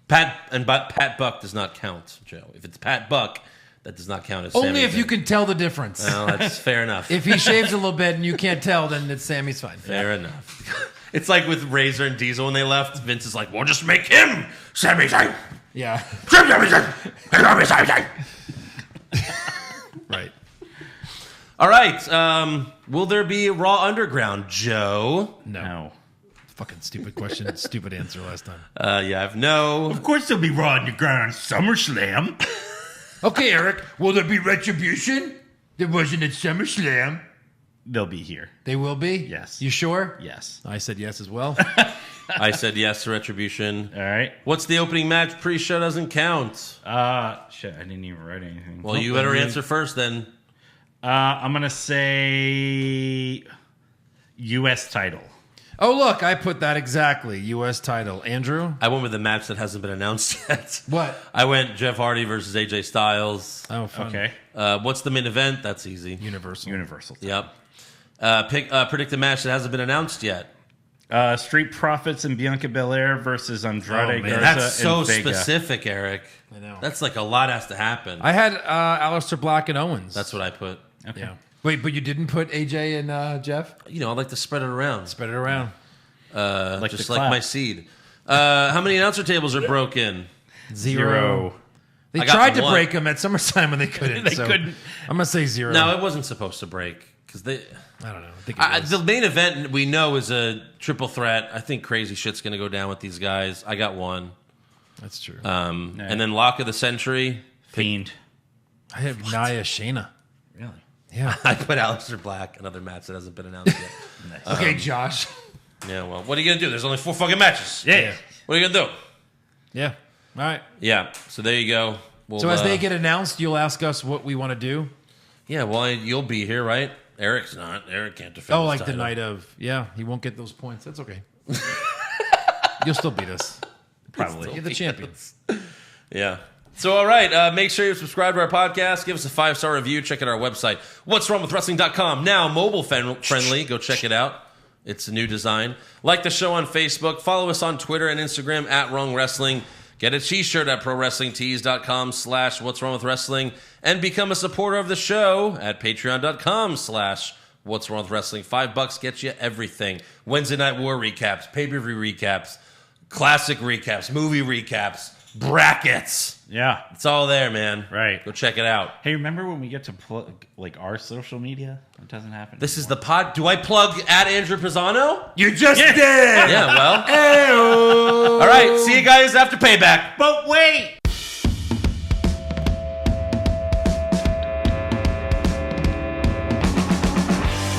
Pat Buck does not count, Joe. If it's Pat Buck, that does not count as Only Sami if you Zayn. can tell the difference. Well, that's fair enough. If he shaves a little bit and you can't tell, then it's Sammy's fine. Fair enough. It's like with Razor and Diesel when they left. Vince is like, "We'll just make him Sami Zayn." Yeah. Sami Zayn. Right. All right. Will there be a Raw Underground, Joe? No. Fucking stupid question. Stupid answer last time. Yeah, I have no. Of course there'll be Raw Underground on SummerSlam. Okay, Eric. Will there be Retribution? There wasn't at SummerSlam. They'll be here. They will be? Yes. You sure? Yes. I said yes as well. I said yes to Retribution. All right. What's the opening match? Pre-show doesn't count. Shit, I didn't even write anything. Well, you better answer first then. I'm going to say U.S. title. Oh, look. I put that exactly. U.S. title. Andrew? I went with the match that hasn't been announced yet. What? I went Jeff Hardy versus AJ Styles. Oh, fun. Okay. What's the main event? That's easy. Universal. Yep. Predict the match that hasn't been announced yet. Street Profits and Bianca Belair versus Andrade man. Garza That's so and Vega. specific, Eric. I know. That's like a lot has to happen. I had Aleister Black and Owens. That's what I put. Okay. Yeah. Wait, but you didn't put AJ and Jeff? You know, I like to spread it around. Spread it around. Like Just the like clap. my seed. How many announcer tables are broken? Zero. They I got tried to one. break them at SummerSlam and they couldn't. They so couldn't. I'm going to say 0. No, it wasn't supposed to break. Because they... I don't know. I think it was. The main event we know is a triple threat. I think crazy shit's going to go down with these guys. I got one. That's true. And then Lock of the Century. Fiend. I have Nia Shayna. Really? Yeah. I put Aleister Black, another match that hasn't been announced yet. Okay, Josh. Yeah, well, what are you going to do? There's only 4 fucking matches. Yeah. What are you going to do? Yeah. All right. Yeah, so there you go. We'll, So as they get announced, you'll ask us what we want to do? Yeah, well, you'll be here, right? Eric's not. Eric can't defend Oh, his like the title. night of. Yeah, he won't get those points. That's okay. You'll still beat us. Probably. You're the champions. Yeah. So, all right, make sure you subscribe to our podcast. Give us a 5-star review. Check out our website, what'swrongwithwrestling.com. Now mobile friendly. Go check it out. It's a new design. Like the show on Facebook. Follow us on Twitter and Instagram at Wrong Wrestling. Get a t-shirt at prowrestlingtees.com/what'swrongwithwrestling and become a supporter of the show at patreon.com/what'swrongwithwrestling. $5 gets you everything. Wednesday Night War recaps, pay-per-view recaps, classic recaps, movie recaps, brackets. Yeah. It's all there, man. Right. Go check it out. Hey, remember when we get to plug like our social media? It doesn't happen. This is the pod. Do I plug at Andrew Pisano? You just did. Yeah, well. All right. See you guys after Payback. But wait!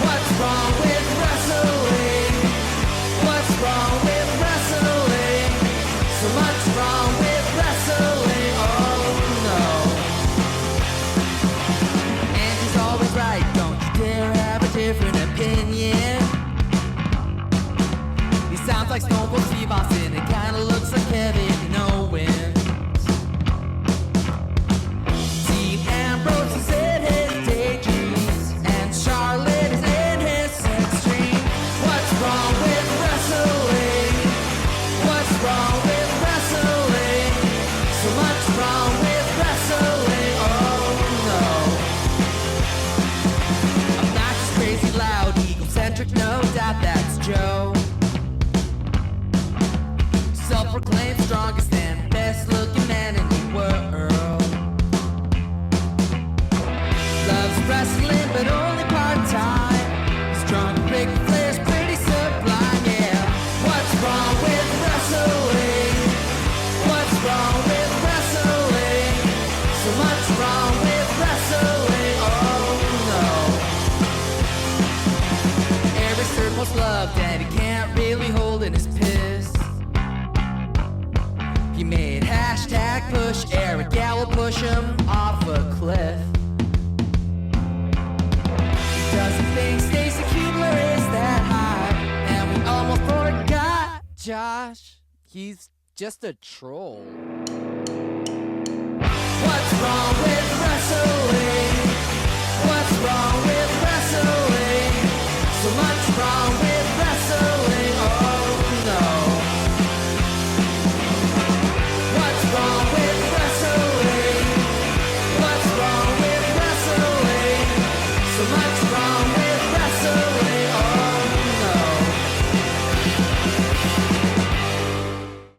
What's wrong with wrestling? What's wrong with wrestling? So much wrong with wrestling. Oh no. And he's always right. Don't you dare have a different opinion. He sounds like Stone Cold Steve Austin. It kinda looks like Kevin Owens. Dean Ambrose is in his daydreams, and Charlotte is in his sex dream. What's wrong with wrestling? What's wrong with wrestling? So much wrong with wrestling. Oh no. Obnoxious, crazy, loud, egocentric, no doubt that's Joe. Self-proclaimed strongest and best-looking man in the world. Loves wrestling, but only part-time. Strong, big players, pretty sublime, yeah. What's wrong with wrestling? What's wrong with wrestling? Josh. He's just a troll. What's wrong